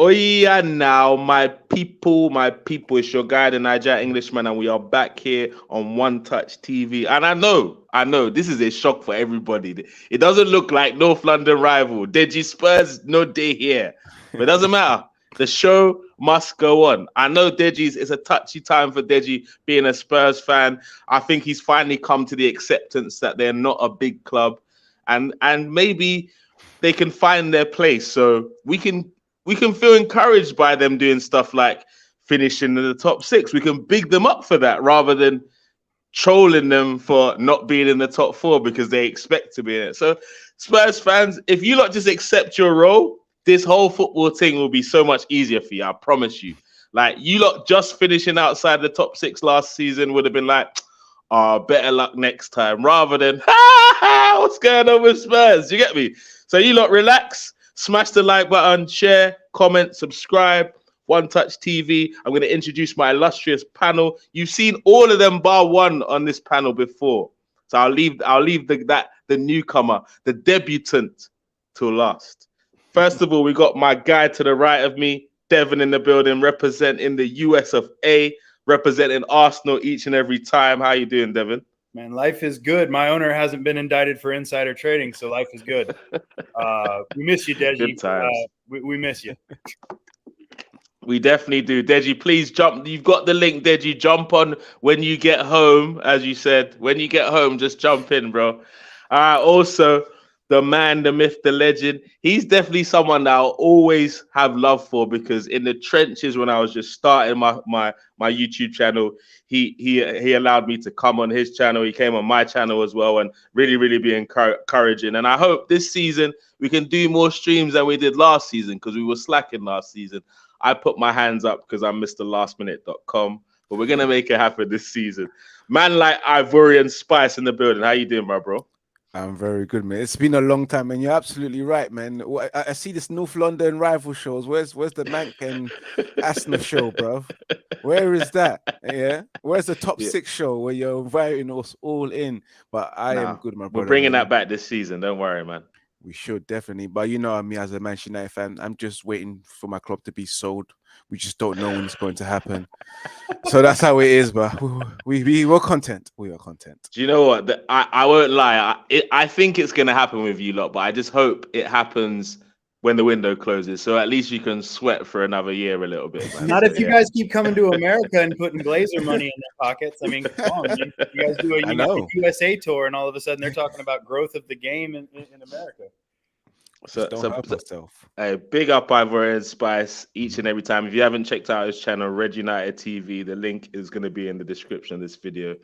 Oh yeah, now my people, it's your guy, the Niger Englishman, and we are back here on One Touch TV. And I know, this is a shock for everybody. It doesn't look like North London rival. Deji Spurs, no day here. But it doesn't matter. The show must go on. I know it's a touchy time for Deji being a Spurs fan. I think he's finally come to the acceptance that they're not a big club, and maybe they can find their place. So we can feel encouraged by them doing stuff like finishing in the top six. We can big them up for that rather than trolling them for not being in the top four because they expect to be in it. So, Spurs fans, if you lot just accept your role, this whole football thing will be so much easier for you. I promise you. Like, you lot just finishing outside the top six last season would have been like, oh, better luck next time, rather than, what's going on with Spurs? You get me? So, you lot relax. Smash the like button, share, comment, subscribe. One Touch TV. I'm going to introduce my illustrious panel. You've seen all of them bar one on this panel before, so I'll leave the newcomer, the debutant, till last. First of all, we got my guy to the right of me, Devon in the building, representing the US of A, representing Arsenal each and every time. How you doing, Devon? Man, life is good. My owner hasn't been indicted for insider trading, so life is good. We miss you, Deji. Good times. We miss you. We definitely do. Deji, please jump. You've got the link, Deji. Jump on when you get home, as you said. When you get home, just jump in, bro. Also, the man, the myth, the legend. He's definitely someone that I'll always have love for, because in the trenches when I was just starting my YouTube channel, he allowed me to come on his channel. He came on my channel as well, and really be encouraging. And I hope this season we can do more streams than we did last season, because we were slacking last season. I put my hands up because I'm MrLastMinute.com, but we're gonna make it happen this season. Man like Ivorian Spice in the building. How you doing, my bro? I'm very good, man. It's been a long time, and you're absolutely right, man. I see this North London rival shows. Where's the Mank and Arsenal show, bro? Where is that? Yeah, where's the top six show where you're inviting us all in? But I am good, my brother. We're bringing that back this season. Don't worry, man. We should definitely, but you know me as a Manchester United fan, I'm just waiting for my club to be sold. We just don't know when it's going to happen. So that's how it is, but we're content. We are content. Do you know what? I won't lie. I think it's going to happen with you lot, but I just hope it happens when the window closes. So at least you can sweat for another year a little bit. Man. Not if you guys keep coming to America and putting Glazer money in their pockets. I mean, come on, man. You guys do a USA tour, and all of a sudden they're talking about growth of the game in America. So a big up Ivorian Spice each and every time. If you haven't checked out his channel, Red United TV, the link is going to be in the description of this video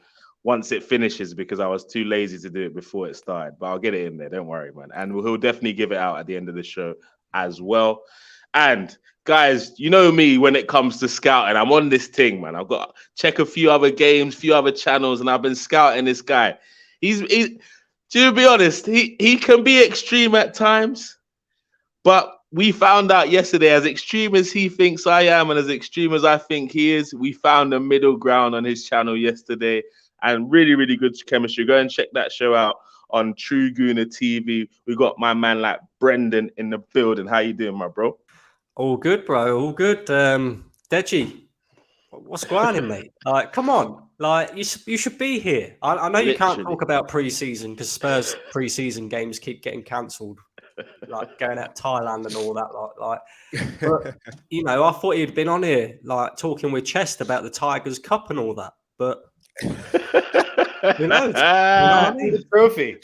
once it finishes, because I was too lazy to do it before it started. But I'll get it in there. Don't worry, man. And he'll definitely give it out at the end of the show as well. And guys, you know me when it comes to scouting. I'm on this thing, man. I've got to check a few other games, few other channels, and I've been scouting this guy. He's to be honest, he can be extreme at times, but we found out yesterday, as extreme as he thinks I am and as extreme as I think he is, we found a middle ground on his channel yesterday, and really good chemistry. Go and check that show out on True Gooner TV. We got my man like Brendan in the building. How you doing, my bro? All good, bro. All good. Deji, what's going on, mate? Like, come on. Like, you should be here. I know you can't talk about pre-season because Spurs pre-season games keep getting cancelled, like going out to Thailand and all that. Like, but, you know, I thought he'd been on here, like, talking with Chest about the Tigers Cup and all that. But who knows? You know what I mean? The trophy.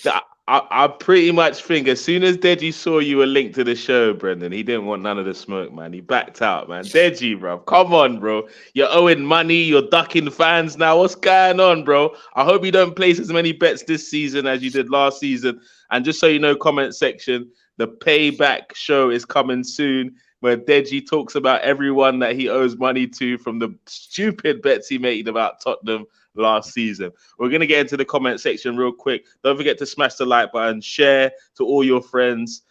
I pretty much think as soon as Deji saw you were linked to the show, Brendan, he didn't want none of the smoke, man. He backed out, man. Deji, bro, come on, bro. You're owing money. You're ducking fans now. What's going on, bro? I hope you don't place as many bets this season as you did last season. And just so you know, comment section, the payback show is coming soon, where Deji talks about everyone that he owes money to from the stupid bets he made about Tottenham last season. We're going to get into the comment section real quick. Don't forget to smash the like button, share to all your friends,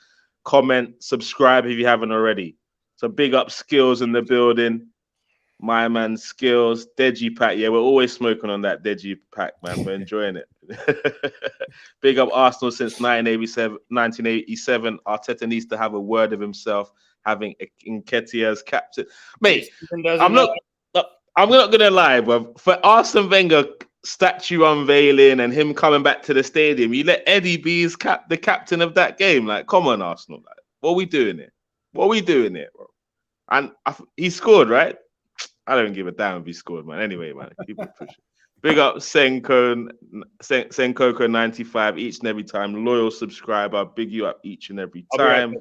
comment, subscribe if you haven't already. So big up Skills in the building. My man Skills, Deji Pack. Yeah, we're always smoking on that Deji Pack, man. We're enjoying it. Big up Arsenal since 1987. Arteta needs to have a word of himself. having Nketiah as captain. Mate, I'm not gonna lie, bro. For Arsene Wenger statue unveiling and him coming back to the stadium, you let Eddie be the captain of that game. Like, come on, Arsenal. Like, what are we doing here? Bro? And he scored, right? I don't give a damn if he scored, man. Anyway, man, keep it pushing. Big up Senkoko 95 each and every time. Loyal subscriber. Big you up each and every time.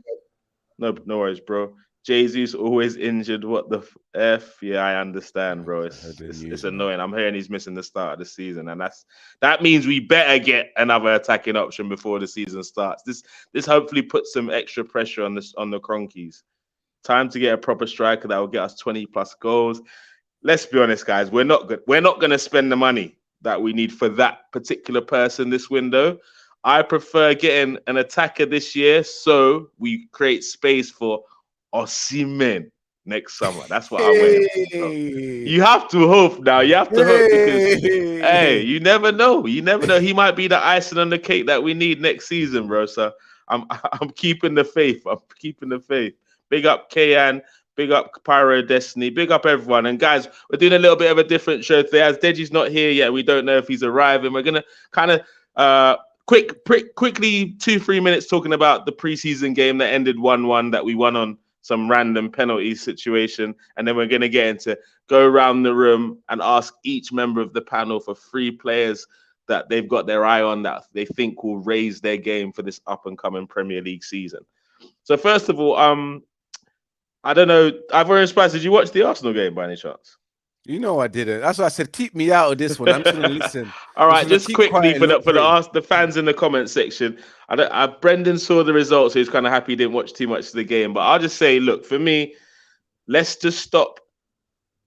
No worries, bro. Jesus always injured. What the F? Yeah, I understand, bro. It's annoying. I'm hearing he's missing the start of the season, and that means we better get another attacking option before the season starts. This hopefully puts some extra pressure on the Cronkies. Time to get a proper striker that will get us 20 plus goals. Let's be honest, guys. We're not going to spend the money that we need for that particular person this window. I prefer getting an attacker this year so we create space for Osimhen next summer. That's what I'm waiting for. You have to hope now. You have to hope because, hey, you never know. He might be the icing on the cake that we need next season, bro. So I'm keeping the faith. Big up Kayan. Big up Pyro Destiny. Big up everyone. And guys, we're doing a little bit of a different show today. As Deji's not here yet, we don't know if he's arriving. We're gonna kind of quickly 2-3 minutes talking about the preseason game that ended 1-1 that we won on some random penalty situation, and then we're gonna get into go around the room and ask each member of the panel for 3 players that they've got their eye on that they think will raise their game for this up and coming Premier League season. So first of all, I don't know, Ivorian Spice, did you watch the Arsenal game by any chance? You know I didn't. That's why I said keep me out of this one. I'm just gonna listen. All right, just quickly for the fans in the comment section. Brendan saw the results, so he's kind of happy he didn't watch too much of the game. But I'll just say, look, for me, let's just stop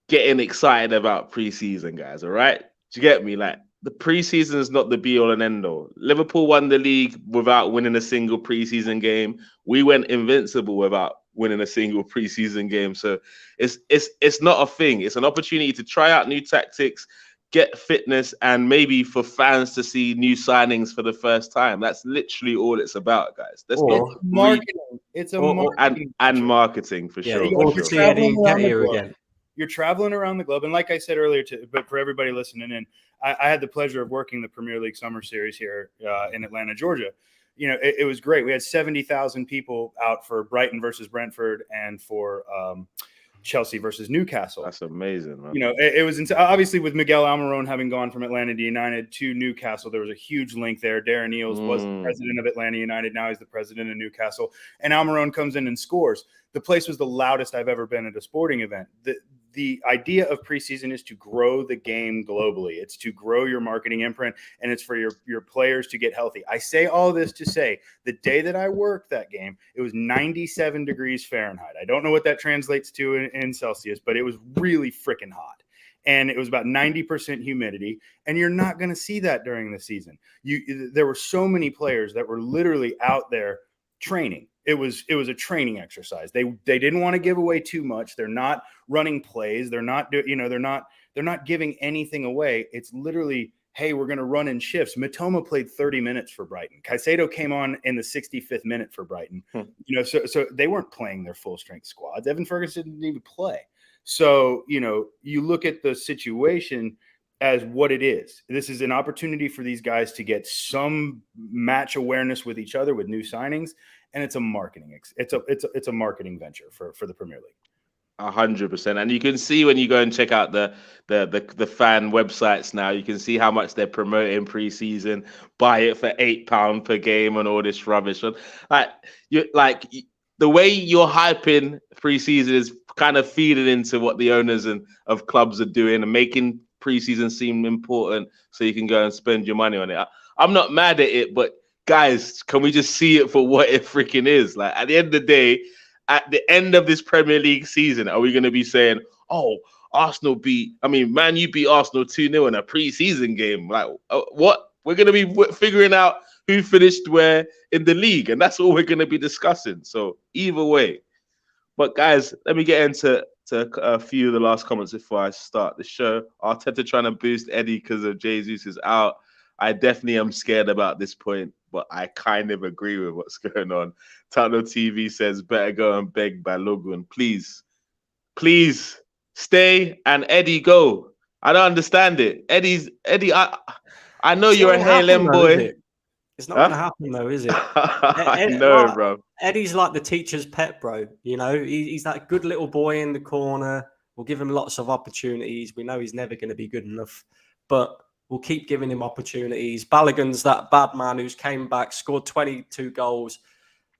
getting excited about preseason, guys. All right, do you get me? Like, the preseason is not the be all and end all. Liverpool won the league without winning a single preseason game. We went invincible without winning a single preseason game. So it's not a thing. It's an opportunity to try out new tactics, get fitness, and maybe for fans to see new signings for the first time. That's literally all it's about, guys. It's marketing. It's a marketing and marketing for sure. You're traveling around the globe, and like I said earlier, but for everybody listening in, I had the pleasure of working the Premier League Summer Series here in Atlanta, Georgia. You know, it was great. We had 70,000 people out for Brighton versus Brentford and for Chelsea versus Newcastle. That's amazing, man. You know, it was obviously with Miguel Almiron having gone from Atlanta United to Newcastle, there was a huge link there. Darren Eales was the president of Atlanta United. Now he's the president of Newcastle. And Almiron comes in and scores. The place was the loudest I've ever been at a sporting event. The idea of preseason is to grow the game globally. It's to grow your marketing imprint, and it's for your players to get healthy. I say all this to say the day that I worked that game, it was 97 degrees Fahrenheit. I don't know what that translates to in Celsius, but it was really freaking hot. And it was about 90% humidity, and you're not going to see that during the season. There were so many players that were literally out there training. It was a training exercise. They didn't want to give away too much. They're not running plays. They're not giving anything away. It's literally, hey, we're going to run in shifts. Mitoma played 30 minutes for Brighton. Caicedo came on in the 65th minute for Brighton. You know, so they weren't playing their full strength squads. Evan Ferguson didn't even play. So, you know, you look at the situation as what it is. This is an opportunity for these guys to get some match awareness with each other with new signings. And it's a marketing. It's a marketing venture for the Premier League. 100%, and you can see when you go and check out the fan websites now, you can see how much they're promoting preseason. Buy it for £8 per game and all this rubbish. Like the way you're hyping preseason is kind of feeding into what the owners of clubs are doing and making preseason seem important, so you can go and spend your money on it. I'm not mad at it, but guys, can we just see it for what it freaking is? Like, at the end of the day, at the end of this Premier League season, are we going to be saying, oh, Man U beat Arsenal 2-0 in a preseason game? Like, what? We're going to be figuring out who finished where in the league, and that's all we're going to be discussing. So either way. But guys, let me get into a few of the last comments before I start the show. Arteta trying to boost Eddie because of Jesus is out. I definitely am scared about this point. but I kind of agree with what's going on. Tottenham TV says better go and beg Balogun, please, please stay and Eddie go. I don't understand it. Eddie. I know It's you're not a gonna happen, HLM though, is boy. it? It's not going to happen, though, is it? I know, bro. Eddie's like the teacher's pet, bro. You know, he's that good little boy in the corner. We'll give him lots of opportunities. We know he's never going to be good enough, but we'll keep giving him opportunities. Balogun's that bad man who's came back, scored 22 goals,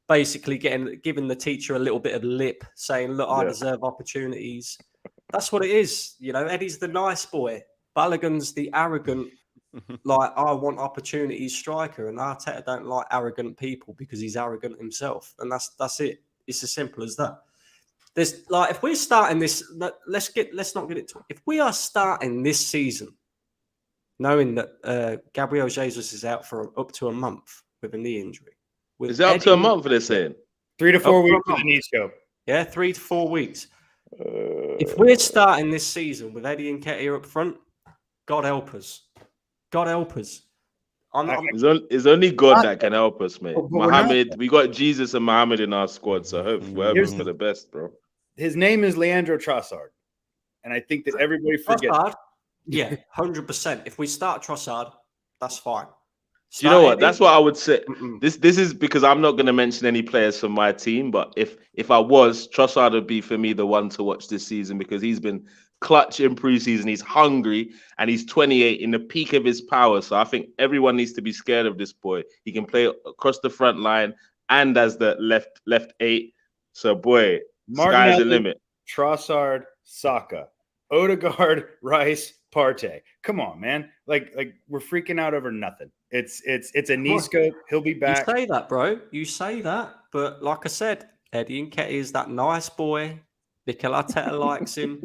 basically giving the teacher a little bit of lip, saying, look, I deserve opportunities. That's what it is. You know, Eddie's the nice boy. Balogun's the arrogant, like, I want opportunities striker, and Arteta don't like arrogant people because he's arrogant himself, and that's it. It's as simple as that. There's like, if we're starting this, let's not get it. If we are starting this season, knowing that Gabriel Jesus is out for up to a month with a knee injury, is it up to a month? They're saying 3 to 4 weeks with a knee scope. Yeah, 3 to 4 weeks. If we're starting this season with Eddie Nketiah up front, God help us. God help us. It's only God that can help us, mate. But Muhammad, we got Jesus and Muhammad in our squad, so hopefully we're hoping for the best, bro. His name is Leandro Trossard, and I think that everybody forgets. Trossard, yeah, 100%. If we start Trossard, that's fine. Do you know what? That's what I would say. This is because I'm not going to mention any players from my team, but if I was, Trossard would be for me the one to watch this season because he's been clutch in preseason. He's hungry and he's 28 in the peak of his power. So I think everyone needs to be scared of this boy. He can play across the front line and as the left 8. So boy, sky's the limit. Trossard, Saka, Odegaard, Rice, Partey. Come on, man. Like we're freaking out over nothing. It's a knee scope. He'll be back. You say that, bro. You say that, but like I said, Eddie Nketiah is that nice boy. Mikel Arteta likes him.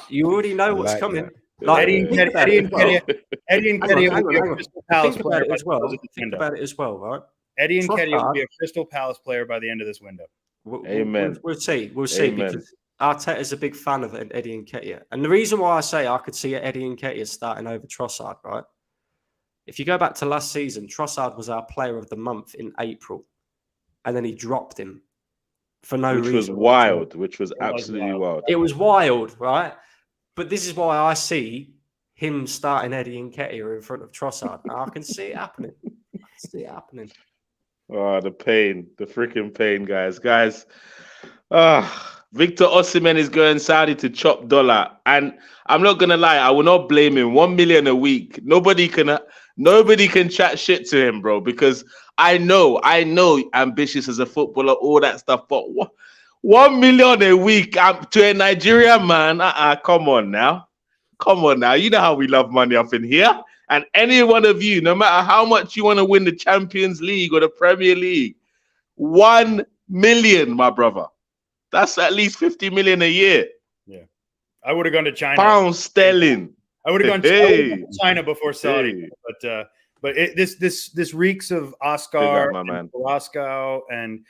You already know what's coming. Like, Eddie Nketiah will be a Crystal Palace player as well. Think about it as well, right? Eddie Nketiah will be a Crystal Palace player by the end of this window. Amen. We'll see. We'll see. Amen. Because Arteta is a big fan of Eddie Nketiah. And the reason why I say I could see Eddie Nketiah starting over Trossard, right? If you go back to last season, Trossard was our player of the month in April. And then he dropped him for no reason. Which was absolutely wild. It was wild, right? But this is why I see him starting Eddie Nketiah in front of Trossard. I can see it happening. Oh, the pain, the freaking pain, guys. Victor Osimhen is going Saudi to chop dollar, and I'm not gonna lie, I will not blame him. 1 million a week. Nobody can chat shit to him, bro, because I know, ambitious as a footballer, all that stuff, but 1 million a week to a Nigerian man. Come on now. You know how we love money up in here. And any one of you, no matter how much you want to win the Champions League or the Premier League, 1 million, my brother. That's at least 50 million a year. Yeah. I would have gone to China. Pound sterling. I would have gone to China before Saudi. But this reeks of Oscar and Carrasco, and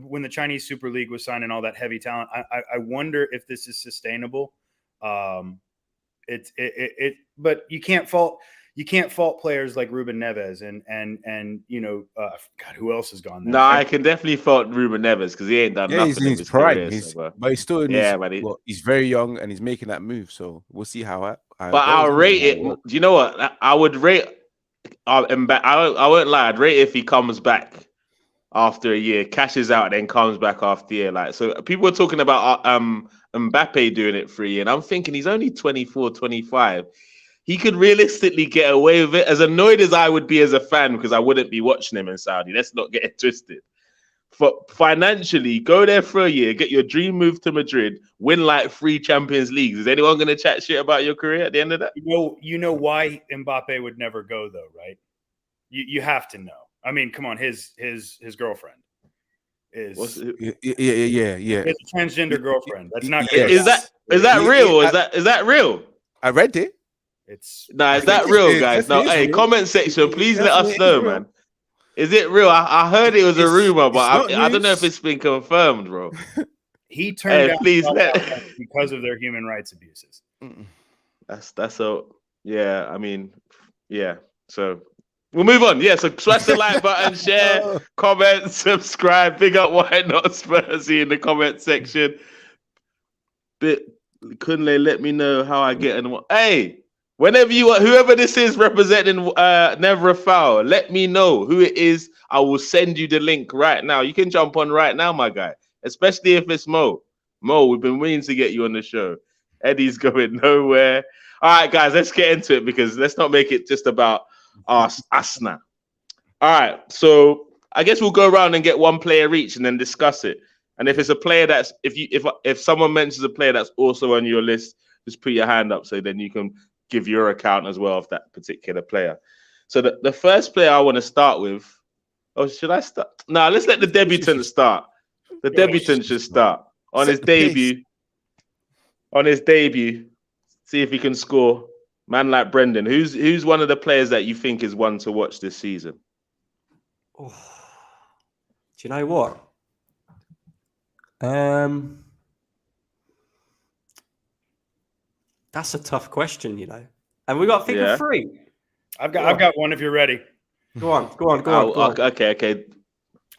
when the Chinese Super League was signing all that heavy talent, I wonder if this is sustainable. But you can't fault players like Ruben Neves and God, who else has gone there? No, I can definitely fault Ruben Neves because he ain't done nothing. He's in his prime. But he's still in he's very young and he's making that move. So we'll see how. But I'll rate it. Do you know what? I would rate. I won't lie. I'd rate it if he comes back after a year, cashes out, then comes back after a year. Like, so people were talking about Mbappe doing it for a year, and I'm thinking he's only 24, 25. He could realistically get away with it. As annoyed as I would be as a fan, because I wouldn't be watching him in Saudi. Let's not get it twisted. Financially, go there for a year, get your dream move to Madrid, win like 3 Champions Leagues. Is anyone going to chat shit about your career at the end of that? You know why Mbappe would never go though, right? You have to know. I mean, come on, his girlfriend is yeah. His transgender girlfriend. That's not. Is that real? Is that real? I read it. Is that real, guys? No, hey, comment section, please let us know, man. Is it real? I heard it was a rumor, but I don't know if it's been confirmed, bro. He turned down because of their human rights abuses. That's so. Yeah, I mean, yeah. So We'll move on. Yeah, so smash the like button, share, comment, subscribe. Big up Why Not Spursy in the comment section. Kunle, let me know how I get in. Hey, whenever whoever this is representing Never a Foul, let me know who it is. I will send you the link right now. You can jump on right now, my guy. Especially if it's Mo. Mo, we've been waiting to get you on the show. Eddie's going nowhere. All right, guys, let's get into it because let's not make it just about us now. All right, so I guess we'll go around and get one player each and then discuss it. And if it's a player that's if someone mentions a player that's also on your list, just put your hand up so then you can give your account as well of that particular player. So the first player I want to start with. Oh, should I start? No, let's let the debutant start. The debutant should start on his debut. On his debut, see if he can score. Man like Brendan, who's one of the players that you think is one to watch this season? Oh. Do you know what? That's a tough question, you know. And we got to think of three. I've got one if you're ready. Go on. Okay.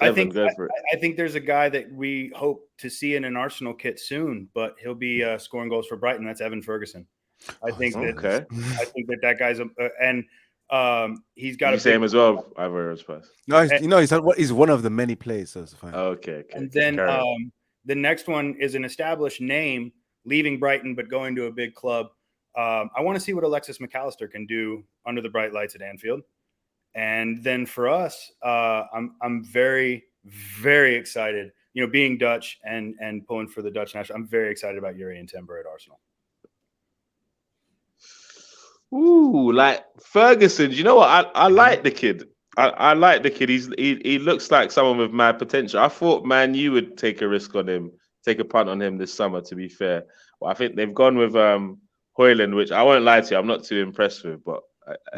Evan, I think there's a guy that we hope to see in an Arsenal kit soon, but he'll be scoring goals for Brighton. That's Evan Ferguson. I think that guy's he's got the same as well. Ivorian Spice. No, he's one of the many players. So it's fine. Okay. And then the next one is an established name leaving Brighton but going to a big club. I want to see what Alexis McAllister can do under the bright lights at Anfield. And then for us, I'm very, very excited. You know, being Dutch and pulling for the Dutch national, I'm very excited about Urian Timber at Arsenal. Ooh, like Ferguson. You know what? I like the kid. I like the kid. He looks like someone with mad potential. I thought, man, you would take a risk on him, take a punt on him this summer. To be fair, well, I think they've gone with Højlund, which I won't lie to you, I'm not too impressed with, but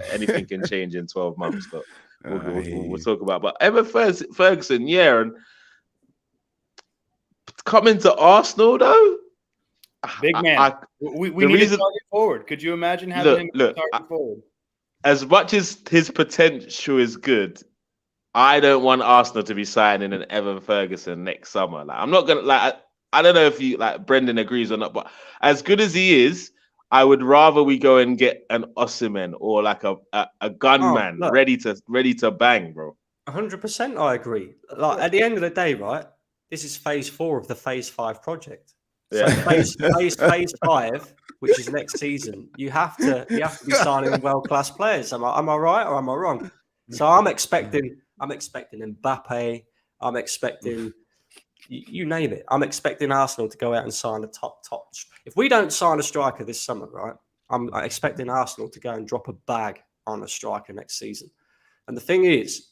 anything can change in 12 months. But we'll talk about. But Evan Ferguson, yeah, and coming to Arsenal though. Big man. We need a target forward. Could you imagine having him target forward? As much as his potential is good, I don't want Arsenal to be signing an Evan Ferguson next summer. Like, I'm not gonna I don't know if you Brendan agrees or not, but as good as he is, I would rather we go and get an Osimhen or like a gunman ready to bang, bro. 100%, I agree. Like at the end of the day, right? This is phase 4 of the phase 5 project. So phase 5, which is next season, you have to be signing world-class players. Am I right or am I wrong? So I'm expecting Mbappe. I'm expecting you name it. I'm expecting Arsenal to go out and sign a top. If we don't sign a striker this summer, right, I'm expecting Arsenal to go and drop a bag on a striker next season. And the thing is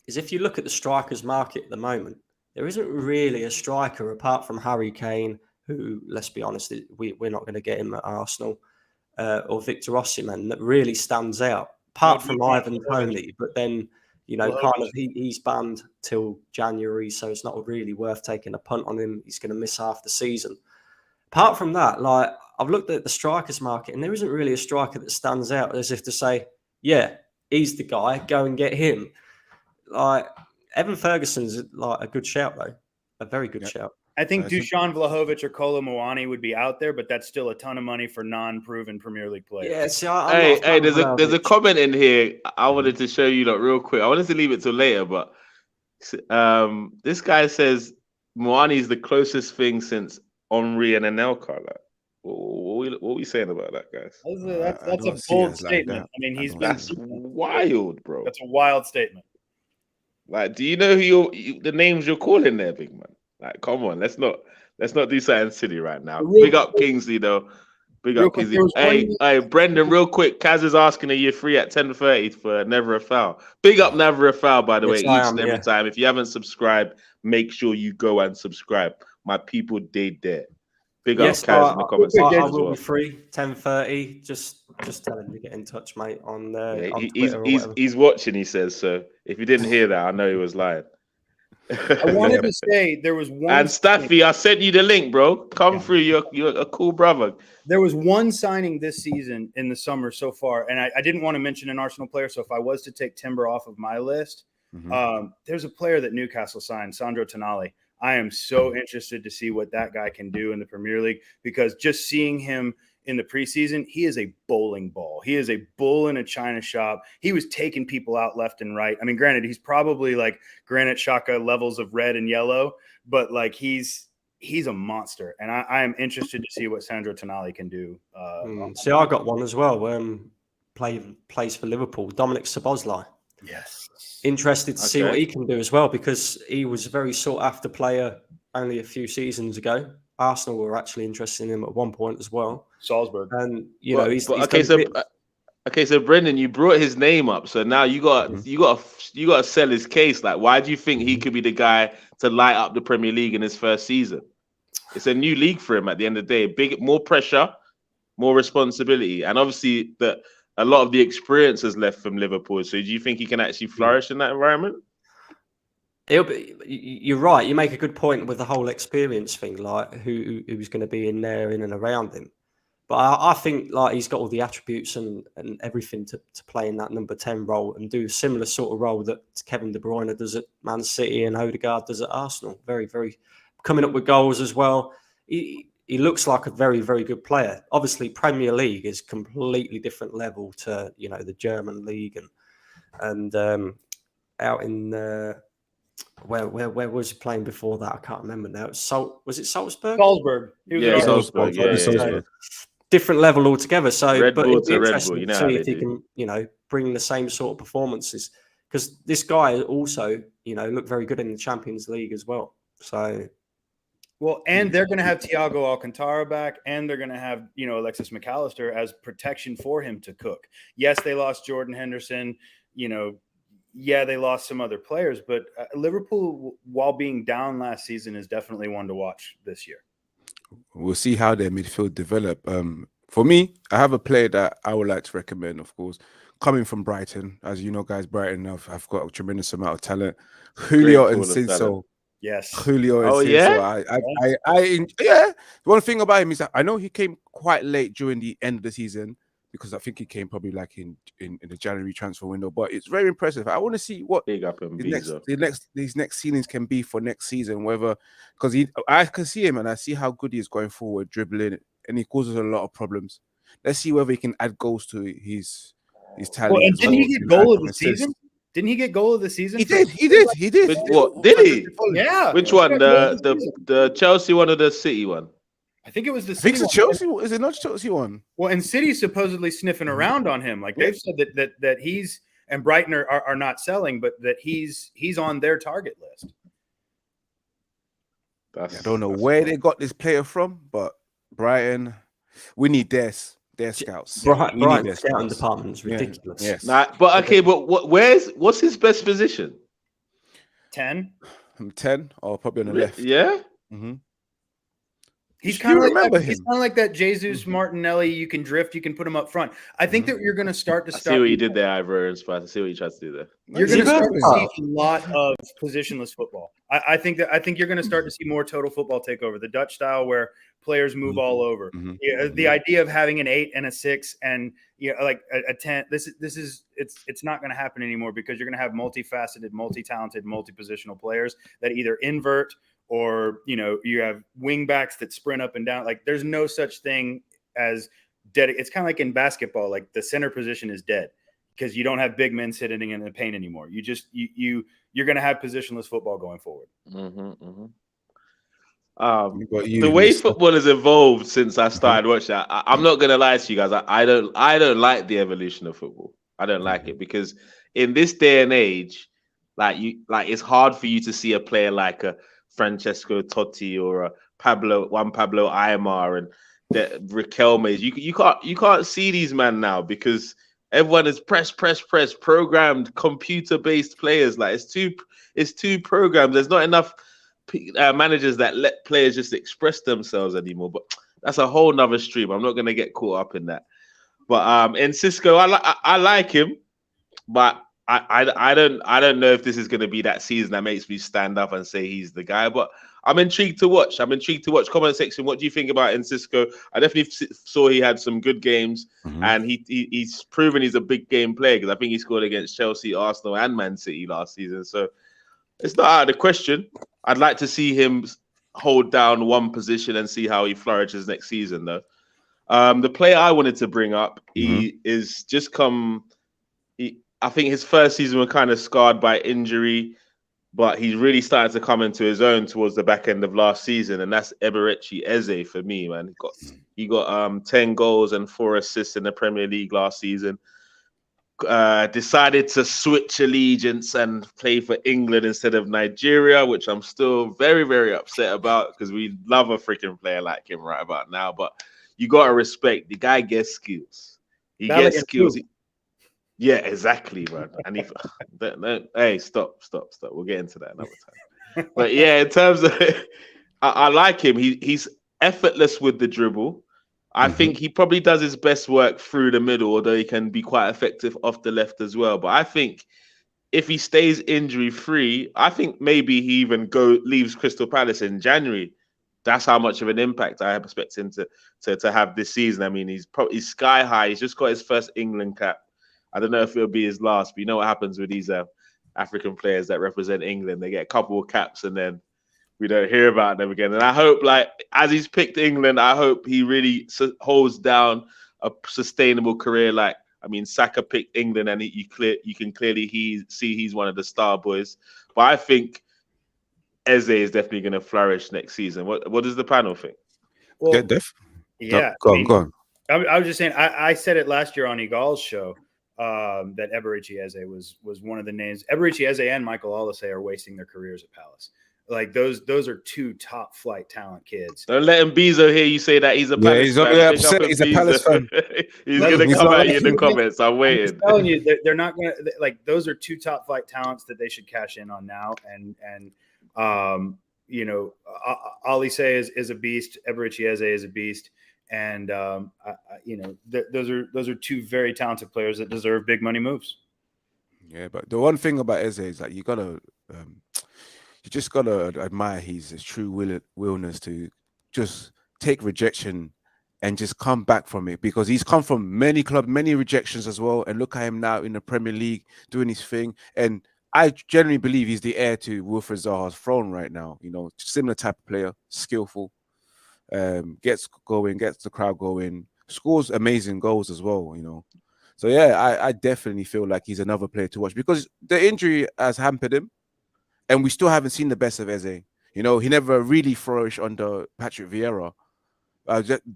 if you look at the strikers market at the moment, there isn't really a striker apart from Harry Kane, who, let's be honest, we're not going to get him at Arsenal, or Victor Osimhen, that really stands out, apart from Ivan Toney. But then, you know, he's banned till January, so it's not really worth taking a punt on him. He's going to miss half the season. Apart from that, like, I've looked at the strikers market, and there isn't really a striker that stands out as if to say, yeah, he's the guy, go and get him. Like, Evan Ferguson's like a good shout, though. A very good shout. I think Dusan Vlahovic or Kolo Muani would be out there, but that's still a ton of money for non-proven Premier League players. Yeah, see, hey, there's a comment in here I wanted to show you real quick. I wanted to leave it till later, but this guy says Muani is the closest thing since Henry and Anelka. Like, what are we saying about that, guys? That's a bold statement. Like I mean, that's wild, bro. That's a wild statement. Like, do you know who the names you're calling there, big man? Like, come on, let's not do something silly right now. Big up Kingsley though. Big up Kingsley. Hey, Brendan, real quick. Kaz is asking, are you free at 10:30 for Never a Foul? Big up Never a Foul, by the way, each and every time. If you haven't subscribed, make sure you go and subscribe. My people did there. Big up Kaz in the comments. I will be free 10:30. Just tell him to get in touch, mate. On Twitter he's watching. He says so. If you didn't hear that, I know he was lying. I wanted to say there was one. And Staffy, I sent you the link, bro. Come through. You're a cool brother. There was one signing this season in the summer so far, and I didn't want to mention an Arsenal player. So if I was to take Timber off of my list, there's a player that Newcastle signed, Sandro Tonali. I am so interested to see what that guy can do in the Premier League, because just seeing him in the preseason, he is a bowling ball. He is a bull in a china shop. He was taking people out left and right. I mean, granted, he's probably like Granit Xhaka levels of red and yellow, but like he's a monster. And I am interested to see what Sandro Tonali can do. See, I got one as well. Plays for Liverpool, Dominic Szoboszlai. Yes. Interested to see what he can do as well, because he was a very sought after player only a few seasons ago. Arsenal were actually interested in him at one point as well. Salzburg. And he's so Brendan, you brought his name up, so now you got to sell his case. Like, why do you think he could be the guy to light up the Premier League in his first season? It's a new league for him at the end of the day. More pressure, more responsibility, and obviously a lot of the experience has left from Liverpool. So do you think he can actually flourish in that environment? You're right. You make a good point with the whole experience thing, like who's going to be in there, in and around him. But I think like he's got all the attributes and everything to play in that number 10 role and do a similar sort of role that Kevin De Bruyne does at Man City and Odegaard does at Arsenal. Very, very coming up with goals as well. He looks like a very, very good player. Obviously, Premier League is completely different level to the German league and out in. Where was he playing before that? I can't remember now. Was it Salzburg? Salzburg. Salzburg. Yeah. Different level altogether. So, Red but Bull it'd be to Red interesting Bull. to see if he can, bring the same sort of performances. Because this guy also, looked very good in the Champions League as well. So, well, and they're going to have Thiago Alcantara back, and they're going to have Alexis McAllister as protection for him to cook. Yes, they lost Jordan Henderson. Yeah, they lost some other players, but Liverpool, while being down last season, is definitely one to watch this year. We'll see how their midfield develop. For me, I have a player that I would like to recommend, of course, coming from Brighton. As you know, guys, Brighton have got a tremendous amount of talent. Julio Enciso. Yes. Julio Enciso. Yeah. One thing about him is that I know he came quite late during the end of the season, because I think he came probably like in the January transfer window. But it's very impressive. I want to see what these next ceilings can be for next season. Whether because I can see him and I see how good he is going forward, dribbling, and he causes a lot of problems. Let's see whether he can add goals to his talent. Well, and didn't he get goal of the season? Didn't he get goal of the season? He did. What did he? Yeah. Which one? The Chelsea one or the City one? I think it was the City. I think it's Chelsea. Is it not Chelsea one? Well, and City's supposedly sniffing around on him. Like they've said that he's and Brighton are not selling, but that he's on their target list. I don't know where they got this player from, but Brighton, we need their scouts. Brighton's scouting department is ridiculous. Yeah. Yes. But what's his best position? 10. 10 or probably on the left. Yeah. Mm-hmm. He's kind of like that Jesus Martinelli. You can drift. You can put him up front. I think that you're going to start to see what you did there, Ivorian Spice. I see what you tried to do there. You're going to start to see a lot of positionless football. I think you're going to start to see more total football take over, the Dutch style where players move all over. The idea of having an 8 and a 6 and like a 10. It's not going to happen anymore, because you're going to have multifaceted, multi-talented, multi-positional players that either invert, or you have wing backs that sprint up and down. Like there's no such thing as dead. It's kind of like in basketball, like the center position is dead because you don't have big men sitting in the paint anymore. You're going to have positionless football going forward. The way football has evolved since I started watching that, I'm not going to lie to you guys. I don't like the evolution of football. I don't like it, because in this day and age, it's hard for you to see a player like a Francesco Totti or a Pablo Aimar and the Riquelme. You can't see these men now, because everyone is press, programmed, computer-based players. Like it's too programmed. There's not enough managers that let players just express themselves anymore. But that's a whole nother stream. I'm not going to get caught up in that. But in Cisco, I like him, but I don't know if this is going to be that season that makes me stand up and say he's the guy, but I'm intrigued to watch. Comment section. What do you think about Cisco? I definitely saw he had some good games, and he's proven he's a big game player because I think he scored against Chelsea, Arsenal, and Man City last season. So it's not out of the question. I'd like to see him hold down one position and see how he flourishes next season, though. The player I wanted to bring up, he is just come. I think his first season was kind of scarred by injury, but he's really started to come into his own towards the back end of last season, and that's Eberechi Eze for me, man. He got 10 goals and 4 assists in the Premier League last season. Decided to switch allegiance and play for England instead of Nigeria, which I'm still very, very upset about because we love a freaking player like him right about now. But you got to respect the guy gets skills. He gets skills. Yeah, exactly, bro. And hey, stop. We'll get into that another time. But yeah, in terms of, I like him. He's effortless with the dribble. I think he probably does his best work through the middle, although he can be quite effective off the left as well. But I think if he stays injury free, I think maybe he even leaves Crystal Palace in January. That's how much of an impact I expect him to have this season. I mean, he's sky high. He's just got his first England cap. I don't know if it'll be his last, but you know what happens with these African players that represent England. They get a couple of caps and then we don't hear about them again. And I hope, as he's picked England, I hope he really holds down a sustainable career. Saka picked England, and you can clearly see he's one of the star boys. But I think Eze is definitely going to flourish next season. What does the panel think? Well, yeah. Go on. I was just saying, I said it last year on Igal's show. That Eberechi Eze was one of the names. Eberechi Eze and Michael Olise are wasting their careers at Palace. Like those are 2 top flight talent kids. Don't let Mbizo hear you say that he's a Palace fan. Upset. He's a Palace fan. He's gonna come at you in the comments. I'm waiting. I'm telling you, they're not gonna those are 2 top flight talents that they should cash in on now. And Olise is a beast. Eberechi Eze is a beast. And those are 2 very talented players that deserve big money moves. Yeah, but the one thing about Eze is that you just gotta admire his true willingness to just take rejection and just come back from it, because he's come from many clubs, many rejections as well. And look at him now in the Premier League doing his thing. And I generally believe he's the heir to Wilfred Zaha's throne right now. Similar type of player, skillful. Gets going, gets the crowd going, scores amazing goals as well, So yeah, I definitely feel like he's another player to watch, because the injury has hampered him, and we still haven't seen the best of Eze. He never really flourished under Patrick Vieira.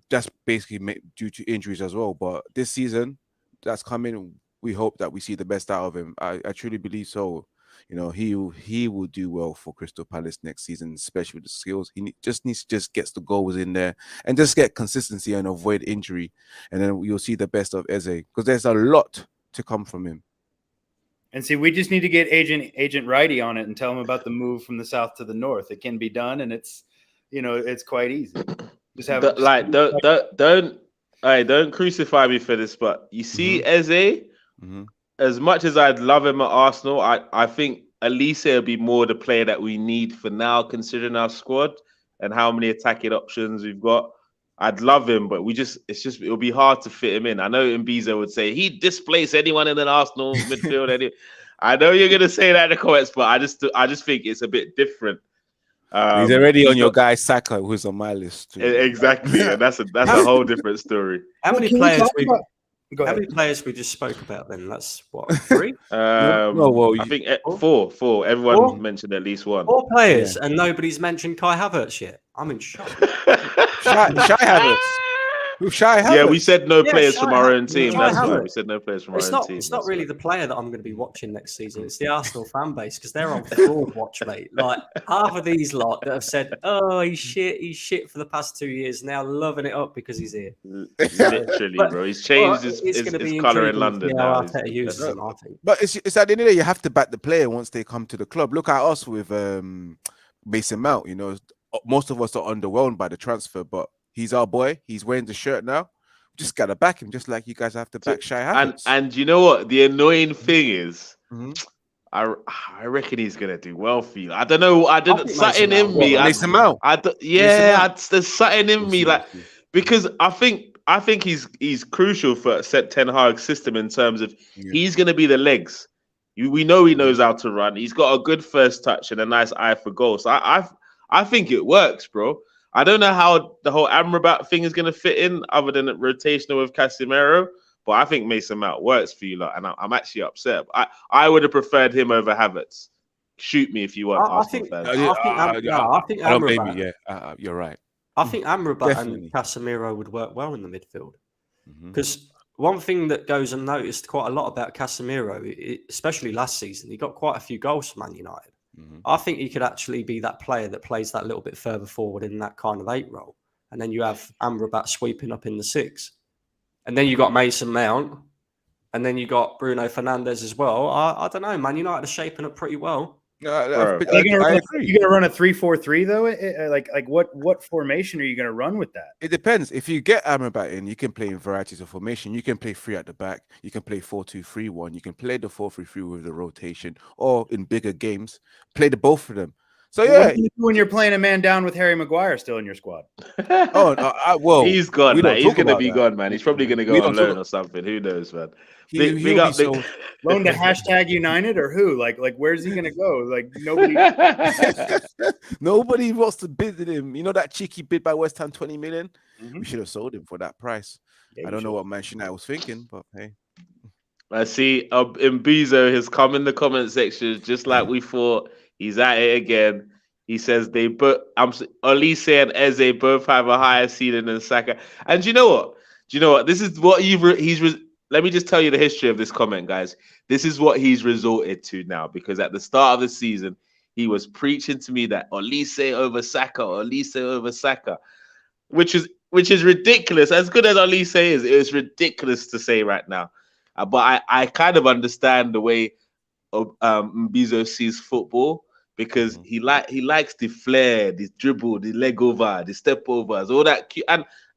That's basically due to injuries as well. But this season, that's coming. We hope that we see the best out of him. I truly believe so. He will do well for Crystal Palace next season, especially with the skills. He just needs to get the goals in there and just get consistency and avoid injury. And then you'll see the best of Eze, because there's a lot to come from him. And see, we just need to get Agent Righty on it and tell him about the move from the south to the north. It can be done, and it's quite easy. Just have don't crucify me for this, but you see Eze. As much as I'd love him at Arsenal, I think Elise will be more the player that we need for now, considering our squad and how many attacking options we've got. I'd love him, but it'll be hard to fit him in. I know Mbizo would say he'd displace anyone in an Arsenal midfield. I know you're gonna say that in the comments, but I just think it's a bit different. He's already on your guy Saka, who's on my list too. Exactly, and that's a whole different story. How many players we just spoke about then? That's what, 3? I think 4. Everyone mentioned at least one. 4 players, and nobody's mentioned Kai Havertz yet. I'm in shock. Shy Havertz. Shy Havertz. Yeah, we said no players from our own team. That's why we said no players from our own team. It's not really the player that I'm going to be watching next season. It's the Arsenal fan base, because they're on fraud watch, mate. Like half of these lot that have said, "Oh, he's shit for the past 2 years," now loving it up because he's here. Literally, bro. He's changed his colour in London now. I think. But it's at the end of the day, you have to back the player once they come to the club. Look at us with Mason Mount. Most of us are underwhelmed by the transfer, but he's our boy. He's wearing the shirt now. Just gotta back him, just like you guys have to back Shy Havertz. And you know what? The annoying thing is, I reckon he's gonna do well for you. I don't know. I didn't think something Mason in me. Mason Mount. There's something in me like see. because I think he's crucial for Ten Hag's system in terms of he's gonna be the legs. We know he knows how to run. He's got a good first touch and a nice eye for goal. So I think it works, bro. I don't know how the whole Amrabat thing is gonna fit in, other than rotational with Casemiro. But I think Mason Mount works for you lot, and I'm actually upset. I would have preferred him over Havertz. Shoot me if you want, Arsenal fans. I think I don't blame you. Amrabat. Yeah, you're right. I think Amrabat Definitely. and Casemiro would work well in the midfield. Mhm. Because one thing that goes unnoticed quite a lot about Casemiro, especially last season, he got quite a few goals for Man United. Mhm. I think he could actually be that player that plays that little bit further forward in that kind of 8 role. And then you have Amrabat sweeping up in the 6. And then you got Mason Mount. And then you got Bruno Fernandes as well. I don't know, Man United are shaping up pretty well. I agree. You gonna run a 3-4-3 though? Like what formation are you gonna run with that? It depends. If you get Amrabat in, you can play in varieties of formation. You can play 3 at the back. You can play 4-2-3-1. You can play the 4-3-3 with the rotation, or in bigger games, play the both of them. So What yeah, do you do when you're playing a man down with Harry Maguire still in your squad? well, he's gone, man. He's gonna be that. gone, man. He's probably gonna go on loan or something. Who knows, man? He'll be sold. Loan to #United or who? Like where's he gonna go? Like nobody. Nobody wants to bid him. You know that cheeky bid by West Ham, 20 million. We should have sold him for that price. I don't know what Manchester United was thinking, but hey. I see Mbizo has come in the comment section just like we thought. He's at it again. He says they both Olise and Eze both have a higher ceiling than Saka. And do you know what? This is what let me just tell you the history of this comment, guys. This is what he's resorted to now, because at the start of the season, he was preaching to me that Olise over Saka, which is ridiculous. As good as Olise is, it is ridiculous to say right now. But I kind of understand the way Mbizo sees football, because he likes the flair, the dribble, the leg over, the step overs, all that.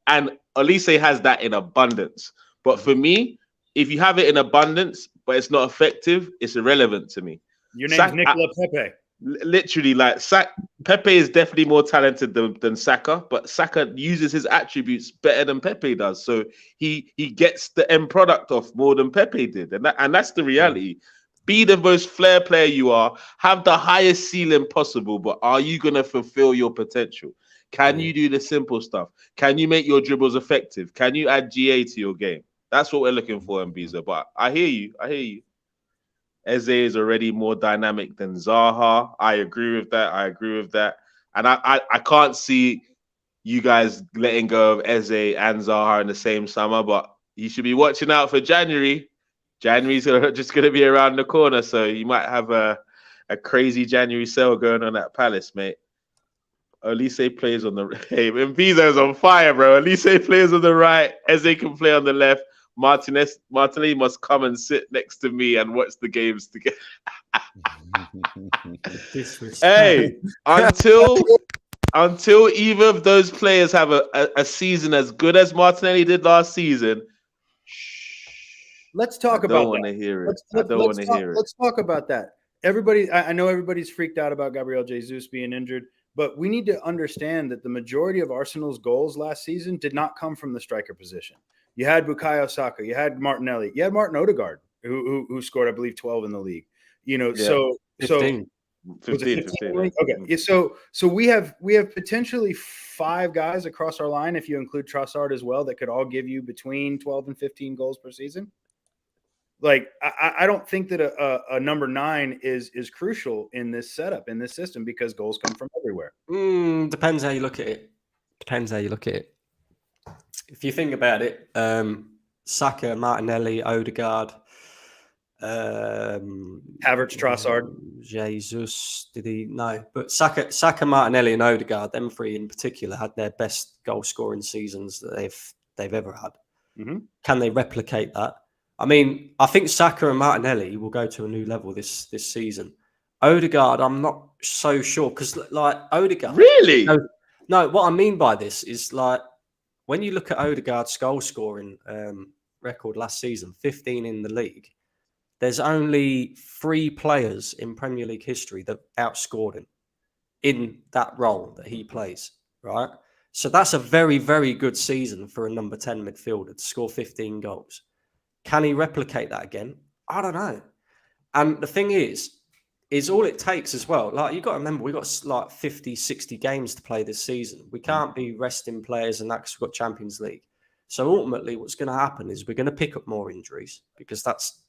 And Olise has that in abundance. But for me, if you have it in abundance, but it's not effective, it's irrelevant to me. Your name's Nicola Pepe. Literally, like Pepe is definitely more talented than Saka, but Saka uses his attributes better than Pepe does. So he gets the end product off more than Pepe did. And that's the reality. Be the most flair player you are, have the highest ceiling possible, but are you going to fulfill your potential? Can you do the simple stuff? Can you make your dribbles effective? Can you add GA to your game? That's what we're looking for in Mbizo. But I hear you. Eze is already more dynamic than Zaha. I agree with that. And I can't see you guys letting go of Eze and Zaha in the same summer, but you should be watching out for January. January's just going to be around the corner, so you might have a crazy January sale going on at Palace, mate. Olise plays on the hey, Mbizo's on fire, bro. Olise plays on the right. Eze can play on the left. Martinelli must come and sit next to me and watch the games together. Hey, until either of those players have a season as good as Martinelli did last season, let's talk about that. I don't want to hear it. Let's talk about that. I know everybody's freaked out about Gabriel Jesus being injured, but we need to understand that the majority of Arsenal's goals last season did not come from the striker position. You had Bukayo Saka, you had Martinelli, you had Martin Odegaard, who scored, I believe, 12 in the league. So 15. 15. Okay, so we have potentially 5 guys across our line, if you include Trossard as well, that could all give you between 12 and 15 goals per season. Like, I don't think that a number 9 is crucial in this setup, in this system, because goals come from everywhere. Depends how you look at it. If you think about it, Saka, Martinelli, Odegaard, Havertz, Trossard, Jesus, did he? No, but Saka, Martinelli, and Odegaard, them 3 in particular, had their best goal scoring seasons that they've ever had. Mm-hmm. Can they replicate that? I mean, I think Saka and Martinelli will go to a new level this season. Odegaard, I'm not so sure, because like Odegaard, really? No. What I mean by this is, like, when you look at Odegaard's goal scoring record last season, 15 in the league, there's only 3 players in Premier League history that outscored him in that role that he plays, right? So that's a very, very good season for a number 10 midfielder to score 15 goals. Can he replicate that again? I don't know. And the thing is all it takes as well. Like, you've got to remember, we've got like 50, 60 games to play this season. We can't be resting players and that because we've got Champions League. So ultimately what's going to happen is we're going to pick up more injuries because that's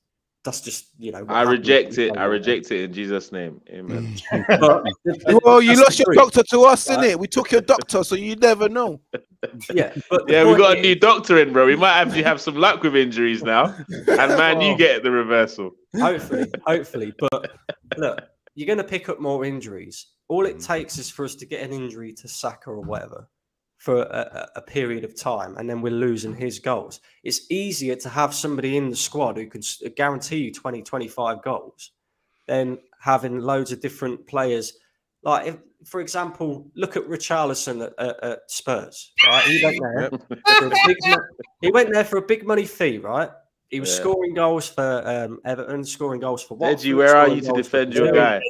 just, I reject it. I reject it in Jesus' name. Amen. Well, you lost your doctor to us, innit? We took your doctor, so you never know. Yeah, but we got a new doctor in, bro. We might actually have some luck with injuries now. And man, you get the reversal. Hopefully. But look, you're going to pick up more injuries. All it takes is for us to get an injury to Saka or whatever for a period of time, and then we're losing his goals. It's easier to have somebody in the squad who can guarantee you 20, 25 goals than having loads of different players. Like, if, for example, look at Richarlison at Spurs, right? He went there for a big money fee, right? He was scoring goals for Everton, scoring goals for Watford. Deji, where are you to defend your guy?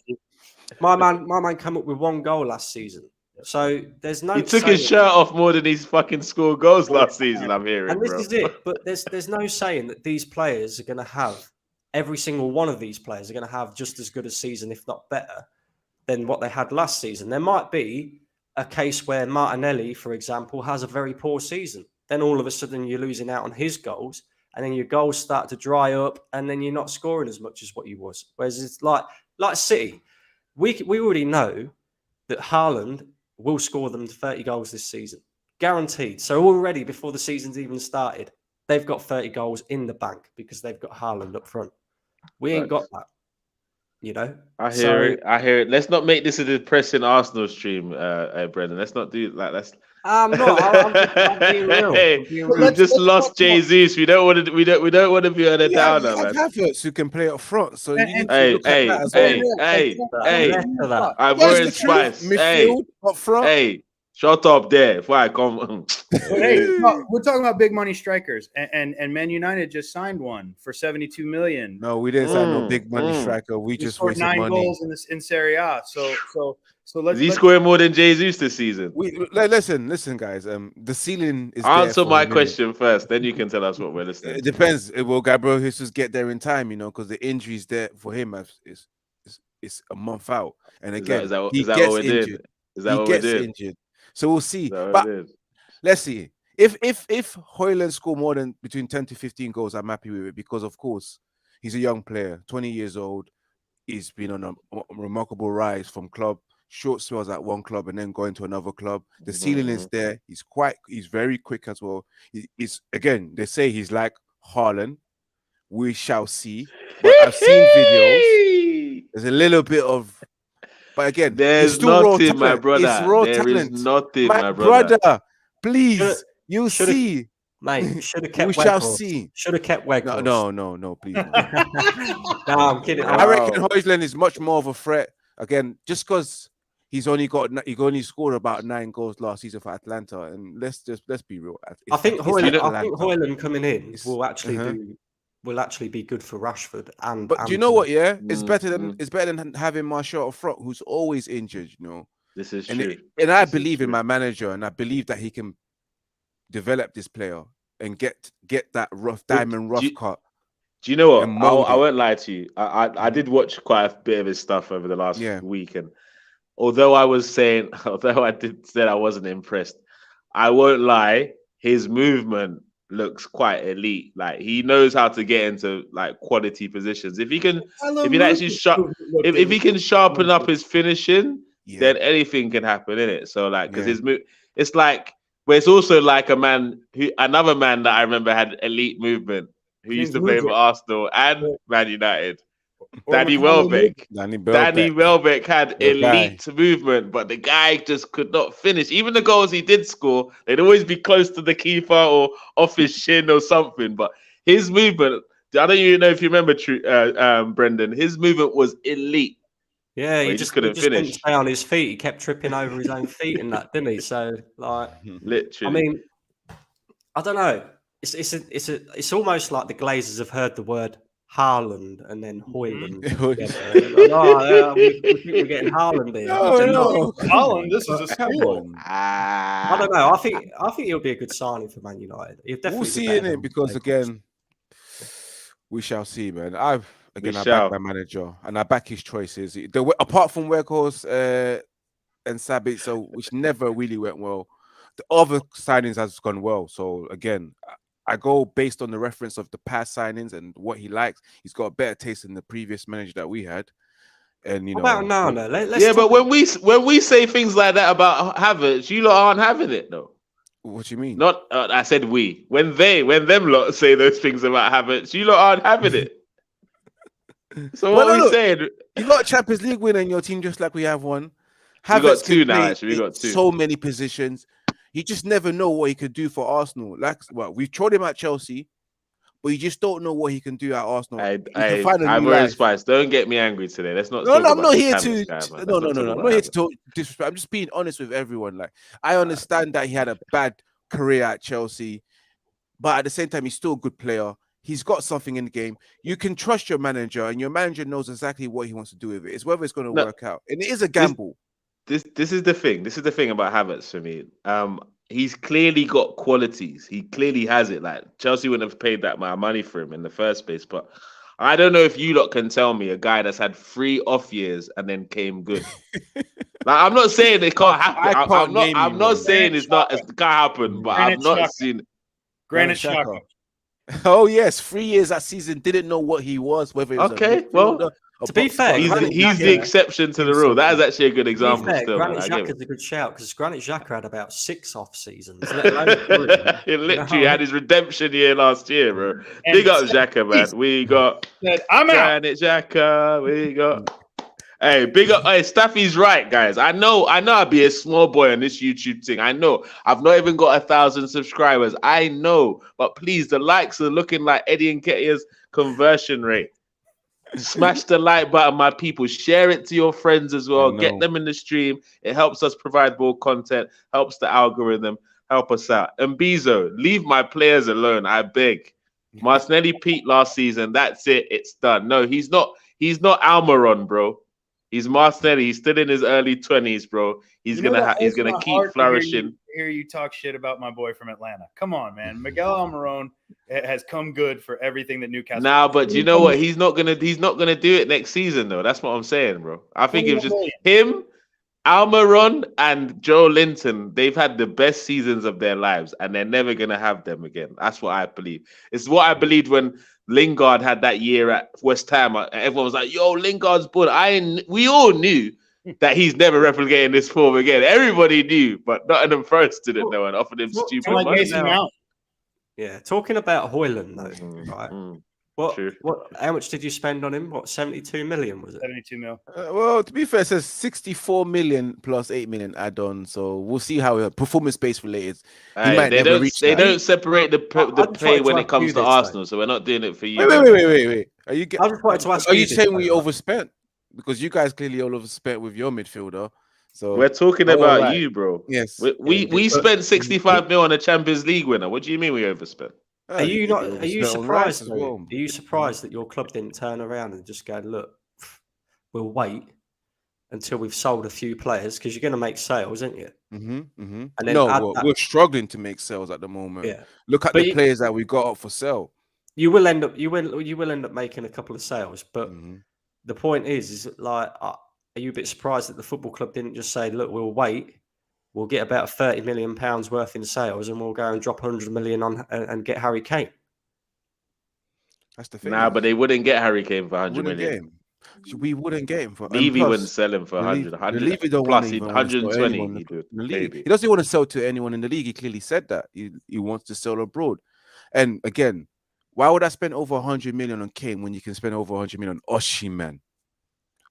My man came up with 1 goal last season. So there's no. He took his shirt off more than he's fucking scored goals last season. I'm hearing, and this bro. is it. But there's no saying that these players are going to have, every single one of these players are going to have just as good a season, if not better, than what they had last season. There might be a case where Martinelli, for example, has a very poor season. Then all of a sudden you're losing out on his goals, and then your goals start to dry up, and then you're not scoring as much as what you was. Whereas it's like City, we already know that Haaland will score them 30 goals this season. Guaranteed. So already before the season's even started, they've got 30 goals in the bank because they've got Haaland up front. We ain't got that. I hear it. Let's not make this a depressing Arsenal stream, Brendan. Let's not do like that's. I'm not. I'm being real. We've just lost Jesus. We don't want to. We don't want to be on a downer, man. Havertz who can play up front. So you need to Hey, look at that as well. Ivorian Spice. Midfield up front. Hey, shut up there before I come. Hey, we're talking about big money strikers, and Man United just signed one for 72 million. No, we didn't sign no big money striker. We just scored wasted 9 money. goals in Serie A. So let's. Is he scoring more than Jesus this season? Listen, guys. The ceiling is. Answer my question first, then you can tell us what we're listening. It depends. Will Gabriel Jesus get there in time? Because the injuries there for him is a month out, and again, he gets injured. He gets injured. So we'll see. But let's see. If Højlund score more than between 10 to 15 goals, I'm happy with it because, of course, he's a young player, 20 years old. He's been on a remarkable rise from short spells at one club and then going to another club. The ceiling is there. He's very quick as well. He's again, they say he's like Haaland. We shall see. But I've seen videos. There's a little bit of. But again, there's nothing, my brother. There is nothing, my brother. Please, you see, mate. Should have kept. We shall see. Should have kept Weghorst. No, please. No, I'm kidding. I reckon Højlund is much more of a threat. Again, just because he only scored about 9 goals last season for Atlanta, and let's be real. I think Højlund coming in will actually be good for Rashford. But do you know what? Yeah, it's better than having Martial up front, who's always injured. This is true. And I believe in my manager, and I believe that he can develop this player and get that diamond cut. Do you know what? I won't lie to you. I did watch quite a bit of his stuff over the last week, and although I did say I wasn't impressed, I won't lie. His movement looks quite elite. Like, he knows how to get into like quality positions. If he can sharpen up his finishing, then anything can happen in it. So like, because his move, it's like, but it's also like another man that I remember had elite movement who used to play for Arsenal and Man United. Danny Welbeck. Danny Welbeck had elite movement, but the guy just could not finish. Even the goals he did score, they'd always be close to the keeper or off his shin or something. But his movement, I don't even know if you remember, Brendan, his movement was elite. Yeah, he just couldn't finish. Couldn't stay on his feet. He kept tripping over his own feet and that, didn't he? So, like, literally. I mean, I don't know. It's almost like the Glazers have heard the word Haaland and then Hoyland. Mhm. We think we're getting Haaland here. No. Holland, this is a Come steal. on. I don't know. I think he'll be a good signing for Man United. He'll definitely We'll be see better in it than because Weghorst. again, we shall see, man. I back shall. my manager and I back his choices. Apart from Weghorst and Sabic, so which never really went well. The other signings has gone well. So again, I go based on the reference of the past signings and what he likes. He's got a better taste than the previous manager that we had. And What about Nana? Let's Yeah, but talk- when we say things like that about Havertz, you lot aren't having it though. what you mean? Not I said we. When them lot say those things about Havertz, you lot aren't having it. So Well, what we look, saying? you got a Champions League winner in your team just like we have one. We got Havertz two can now, play actually. We got two. so many positions. You just never know what he could do for Arsenal. Like, well, we've tried him at Chelsea, but you just don't know what he can do at Arsenal. He can find a new Ivorian life. Spice, don't get me angry today. Let's not No, talk no, I'm about not this here Havertz to. guy, man. No, Let's no, not no, talk no. I'm about not here to Havertz. talk disrespect. I'm just being honest with everyone. Like, I understand that he had a bad career at Chelsea, but at the same time, he's still a good player. He's got something in the game. You can trust your manager, and your manager knows exactly what he wants to do with it. It's whether it's going to No, work out, and it is a gamble. This is the thing. This is the thing about Havertz for me. He's clearly got qualities. He clearly has it. Like Chelsea wouldn't have paid that amount of money for him in the first place. But I don't know if you lot can tell me a guy that's had 3 off years and then came good. Like I'm not saying it can't happen. I can't name I'm you not one. saying it can't happen. But Granit I've not Xhaka. seen. Granit Xhaka. Xhaka. Oh yes, 3 years that season. Didn't know what he was, whether it was Okay, a well, midfielder, a to be box fair, runner. he's the exception to the rule. That is actually a good To be example. fair, Still, man. Granit I get Xhaka it. is a good shout because Granit Xhaka had about 6 off seasons. Let alone 3. He literally had his redemption year last year, bro. And Big up said- Xhaka, man. We got said, I'm out. Granit Xhaka. We got. Hey, big up. Hey, Staffy's right, guys. I know I'd be a small boy on this YouTube thing. I know. I've not even got 1,000 subscribers. I know. But please, the likes are looking like Eddie Nketiah's conversion rate. Smash the like button, my people. Share it to your friends as well. Get them in the stream. It helps us provide more content, helps the algorithm, help us out. And Bezo, leave my players alone, I beg. Martinelli peaked last season. That's it. It's done. No, he's not Almiron, bro. He's Martinelli. He's still in his early 20s, bro. He's gonna keep flourishing. Hear you talk shit about my boy from Atlanta. Come on, man. Miguel Almiron has come good for everything that Newcastle. Nah, but you know what? He's not gonna do it next season, though. That's what I'm saying, bro. I think it was just him, Almiron, and Joe Linton. They've had the best seasons of their lives, and they're never gonna have them again. That's what I believe. It's what I believed when Lingard had that year at West Ham. Everyone was like, "Yo, Lingard's good." We all knew that he's never replicating this form again. Everybody knew, but Nottingham Forest didn't know and offered him stupid money. Yeah, talking about Hoyland though, right? How much did you spend on him? What, 72 million was it? 72 mil. Well, to be fair, it says 64 million plus 8 million add-on. So we'll see how performance-based related. They don't separate the pay when it comes to Arsenal, so we're not doing it for you. Wait. Are you saying we overspent? Because you guys clearly all overspent with your midfielder. So we're talking about you, bro. Yes, we spent 65 mil on a Champions League winner. What do you mean we overspent? Are you surprised? Are you surprised that your club didn't turn around and just go, look, we'll wait until we've sold a few players because you're going to make sales, aren't you? And then we're struggling to make sales at the moment. Yeah. Look at the players that we got up for sale. You will end up making a couple of sales, but the point is like, are you a bit surprised that the football club didn't just say, look, we'll wait. We'll get about £30 million worth in sales, and we'll go and drop 100 million on and get Harry Kane. That's the thing. Nah, but they wouldn't get Harry Kane for 100 million. We wouldn't get him for. Levy wouldn't sell him for 100. 100 plus 120. He doesn't want to sell to anyone in the league. He clearly said that he wants to sell abroad. And again, why would I spend over 100 million on Kane when you can spend over 100 million on Osimhen?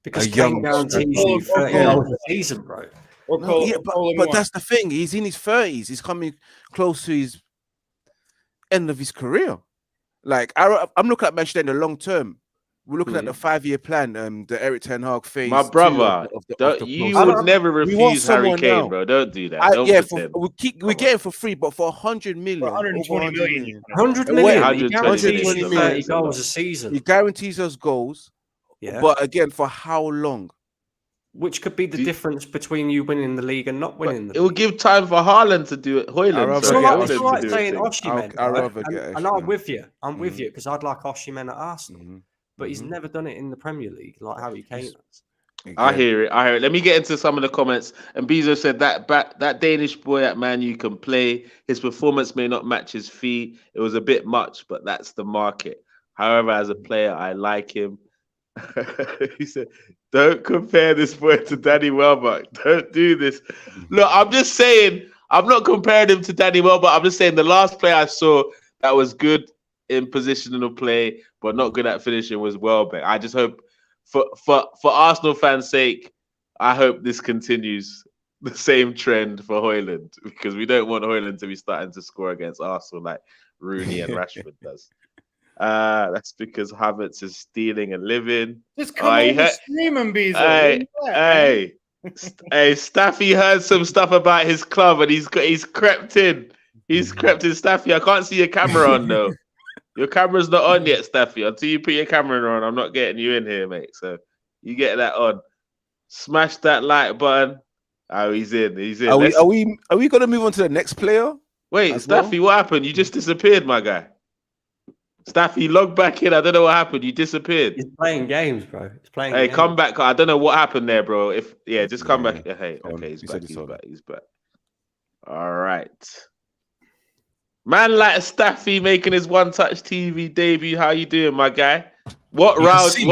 Because Kane guarantees you 30 goals a season, bro. But that's the thing. He's in his 30s. He's coming close to his end of his career. Like I'm looking at Manchester in the long term. we're looking at the 5-year plan, the Eric Ten Hag phase. My brother, you would never refuse Harry Kane, bro. Don't do that. Don't pretend. We're getting for free, but for 100 million, For 120 million. 100 million. He 120 guarantees you million. 30 goals a season. He guarantees us goals, Yeah. but again, for how long? Which could be the difference between you winning the league and not winning the league. It will give time for Haaland to do it. Hoyland. It's all right saying Osimhen. I'd rather get and I'm with you. I'm with you because I'd like Osimhen at Arsenal. But he's never done it in the Premier League like Harry Kane has. I hear it. Let me get into some of the comments. And Bezo said that Danish boy at Man U can play. His performance may not match his fee. It was a bit much, but that's the market. However, as a player, I like him. He said, don't compare this boy to Danny Welbeck. Don't do this. Look, I'm just saying, I'm not comparing him to Danny Welbeck. I'm just saying the last player I saw that was good in positional play, but not good at finishing was Welbeck. I just hope, for Arsenal fans' sake, I hope this continues the same trend for Højlund, because we don't want Højlund to be starting to score against Arsenal like Rooney and Rashford does. That's because Havertz is stealing and living. Just come on and stream him, Bezo. Hey, Staffy heard some stuff about his club and he's crept in. He's crept in, Staffy. I can't see your camera on though. Your camera's not on yet, Staffy. Until you put your camera on, I'm not getting you in here, mate. So you get that on. Smash that like button. Oh, he's in. He's in. Are we gonna move on to the next player? Wait, Staffy, what happened? You just disappeared, my guy. Staffy, log back in. I don't know what happened. You disappeared. He's playing games, bro. He's playing. Hey, games. come back. I don't know what happened there, bro. Just come back. Hey, okay, he's back. He's back. All right. Man like Staffy making his one-touch TV debut. How you doing, my guy? What riled you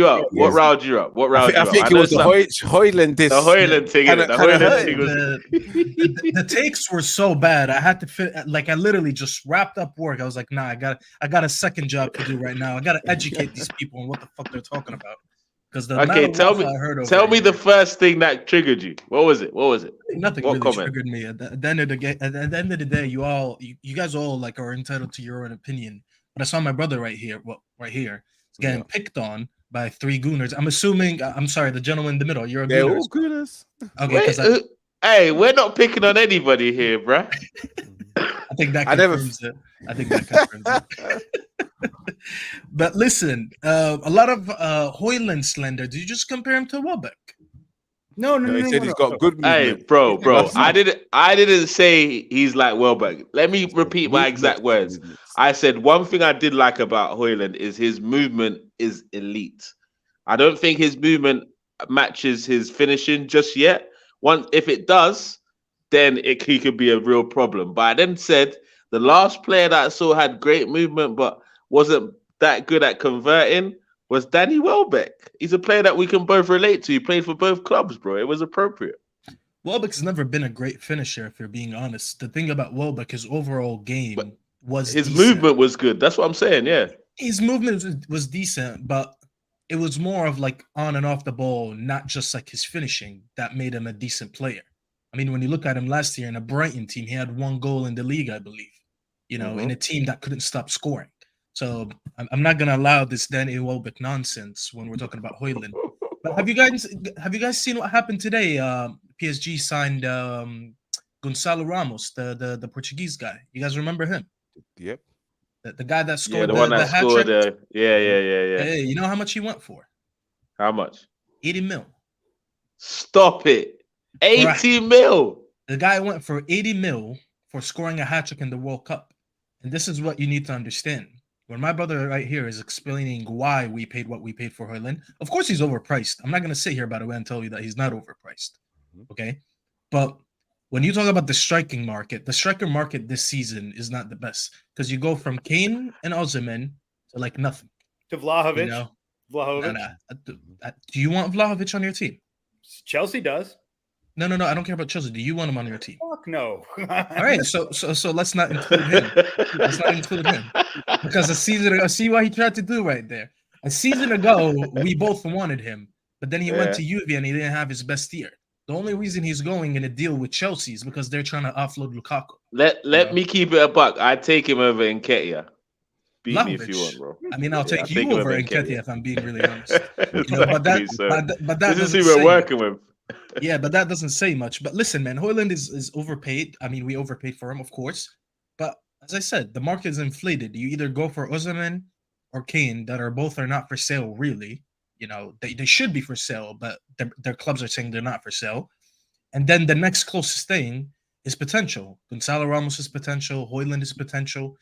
up? What riled you up? I think it was the Højlund. The Højlund thing. The takes were so bad. I had to fit. Like I literally just wrapped up work. I was like, nah, I got a second job to do right now. I got to educate these people on what the fuck they're talking about. Because tell me the first thing that triggered you. What was it? Nothing really triggered me. At the end of the day, you guys all like are entitled to your own opinion. But I saw my brother right here. Getting picked on by 3 gooners. I'm assuming. I'm sorry, the gentleman in the middle. You're a gooner. Gooners. Okay. Hey, we're not picking on anybody here, bruh. I think that confirms it. But listen, a lot of Højlund slander. Did you just compare him to Welbeck? No. He said he's got good movement. Hey, bro. I didn't say he's like Welbeck. Let me repeat my exact words. I said one thing I did like about Højlund is his movement is elite. I don't think his movement matches his finishing just yet. If it does, then he could be a real problem. But I then said the last player that I saw had great movement but wasn't that good at converting was Danny Welbeck. He's a player that we can both relate to. He played for both clubs, bro. It was appropriate. Welbeck's never been a great finisher, if you're being honest. The thing about Welbeck, his overall game was his decent. movement was good. That's what I'm saying, yeah. His movement was decent, but it was more of like on and off the ball, not just like his finishing that made him a decent player. I mean, when you look at him last year in a Brighton team, he had 1 goal in the league, I believe, in a team that couldn't stop scoring. So I'm not going to allow this Danny Welbeck nonsense when we're talking about Højlund. But have you guys seen what happened today? PSG signed Gonçalo Ramos, the Portuguese guy. You guys remember him? Yep. The guy that scored the one that scored. Yeah. Hey, you know how much he went for? How much? 80 mil. Stop it. 80 mil. The guy went for 80 mil for scoring a hat trick in the World Cup. And this is what you need to understand. When my brother right here is explaining why we paid what we paid for Højlund, of course he's overpriced. I'm not going to sit here, by the way, and tell you that he's not overpriced. Okay? But when you talk about the striker market this season is not the best because you go from Kane and Osimhen to like nothing. To Vlahovic. You know? Vlahovic. Do you want Vlahovic on your team? Chelsea does. No. I don't care about Chelsea. Do you want him on your team? Fuck no. All right. So let's not include him. Because a season ago, see what he tried to do right there. A season ago, we both wanted him, but then he went to Juve and he didn't have his best year. The only reason he's going in a deal with Chelsea is because they're trying to offload Lukaku. Let me keep it a buck. I'd take him over Nketiah. Beat me if you want, bro. I mean, I'll take you him over over Nketiah Nketiah. if I'm being really honest. But that this is doesn't who we're say working much. with. Yeah, but that doesn't say much. But listen, man, Højlund is overpaid. I mean, we overpaid for him, of course. But as I said, the market is inflated. You either go for Osimhen or Kane, that are not for sale, really. They should be for sale, but their clubs are saying they're not for sale. And then the next closest thing is potential. Gonzalo Ramos is potential. Højlund is potential.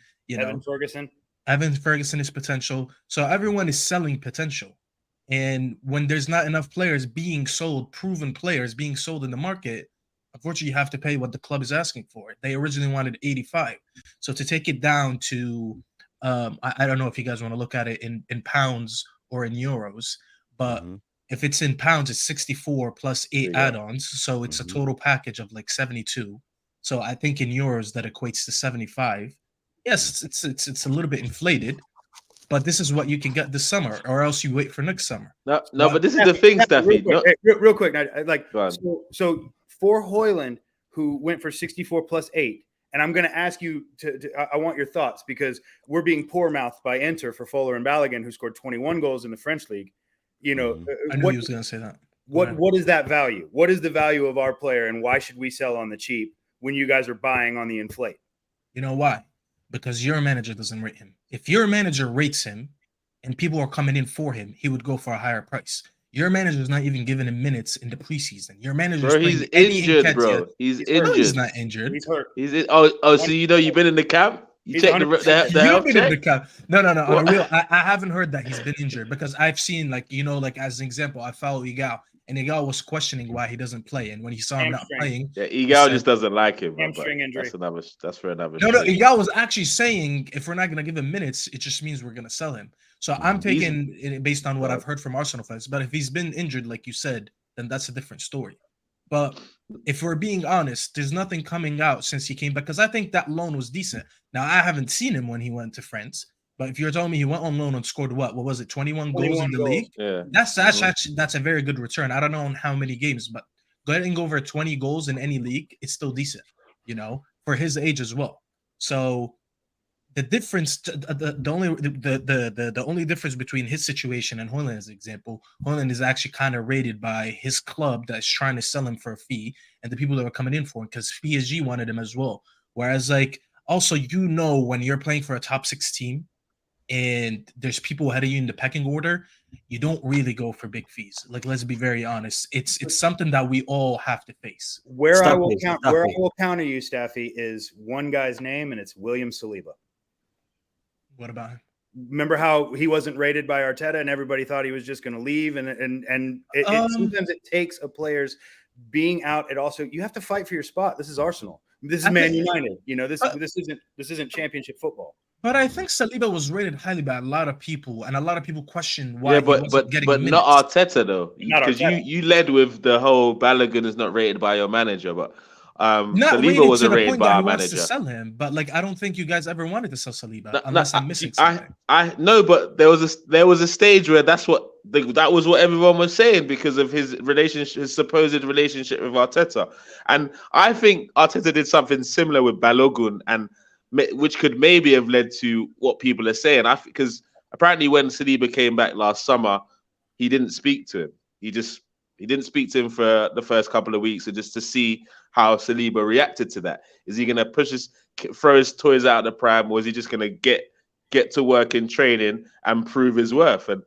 Evan Ferguson is potential. So everyone is selling potential. And when there's not enough players being sold, proven players being sold in the market, unfortunately, you have to pay what the club is asking for. They originally wanted 85. So to take it down to, I don't know if you guys want to look at it in pounds or in euros, but if it's in pounds, it's 64 plus 8 add-ons. So it's a total package of like 72. So I think in euros that equates to 75. Yes, it's a little bit inflated, but this is what you can get this summer, or else you wait for next summer. No, but this is the thing, Staffy. Real quick, so for Højlund, who went for 64 plus 8, and I'm going to ask you I want your thoughts, because we're being poor-mouthed by Inter for Fuller and Balogun, who scored 21 goals in the French league. I knew he was going to say that. What is that value? What is the value of our player, and why should we sell on the cheap when you guys are buying on the inflate? You know why? Because your manager doesn't rate him. If your manager rates him and people are coming in for him, he would go for a higher price. Your manager is not even giving him minutes in the preseason. Your manager he's injured, bro. He's injured. No, he's not injured. He's hurt. So you've been in the camp? You checked the health check? In the camp. No. On real, I haven't heard that he's been injured, because I've seen, as an example, I follow Igao, and Igao was questioning why he doesn't play, and when he saw him not playing, Igao just doesn't like him. Hamstring injury. That's for another. No. Igao was actually saying, if we're not going to give him minutes, it just means we're going to sell him. So I'm taking it based on what I've heard from Arsenal fans. But if he's been injured, like you said, then that's a different story. But if we're being honest, there's nothing coming out since he came back, because I think that loan was decent. Now, I haven't seen him when he went to France, but if you're telling me he went on loan and scored what was it, 21 goals in the league? Yeah. That's a very good return. I don't know in how many games, but getting over 20 goals in any league, it's still decent, for his age as well. So the difference, the only difference between his situation and Højlund, as an example, Højlund is actually kind of rated by his club that's trying to sell him for a fee, and the people that are coming in for him, because PSG wanted him as well. Whereas, also, when you're playing for a top 6 team and there's people ahead of you in the pecking order, you don't really go for big fees. Let's be very honest. It's something that we all have to face. Where I will counter you, Staffy, is one guy's name, and it's William Saliba. What about him? Remember how he wasn't rated by Arteta, and everybody thought he was just going to leave, and sometimes it takes a player's being out. It also, you have to fight for your spot. This is Arsenal. This is Man United. This isn't championship football. But I think Saliba was rated highly by a lot of people, and a lot of people question why. Yeah, but minutes. not Arteta though, because you led with the whole Balogun is not rated by your manager, but Saliba wasn't rated by our manager. To sell him, but I don't think you guys ever wanted to sell Saliba unless I'm missing something. I know, but there was a stage where that was what everyone was saying because of his supposed relationship with Arteta, and I think Arteta did something similar with Balogun, and which could maybe have led to what people are saying. Because apparently when Saliba came back last summer, he didn't speak to him. He didn't speak to him for the first couple of weeks, just to see how Saliba reacted to that. Is he going to throw his toys out of the pram, or is he just going to get to work in training and prove his worth? And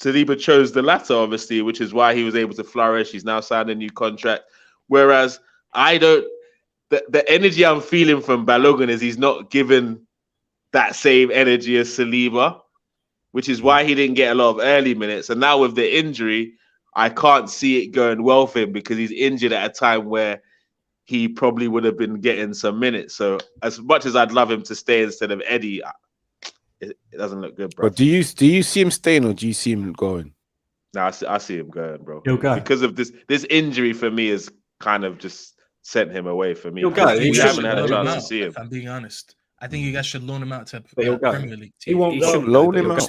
Saliba chose the latter, obviously, which is why he was able to flourish. He's now signed a new contract. Whereas the energy I'm feeling from Balogun is he's not given that same energy as Saliba, which is why he didn't get a lot of early minutes. And now with the injury, I can't see it going well for him because he's injured at a time where he probably would have been getting some minutes. So as much as I'd love him to stay instead of Eddie, it doesn't look good, bro. But do you see him staying, or do you see him going? No, I see him going, bro. He'll go. Because of this injury for me is kind of just sent him away for me. He'll go. We haven't had a chance to see him. If I'm being honest, I think you guys should loan him out to Premier League team. He won't go. Loan him out.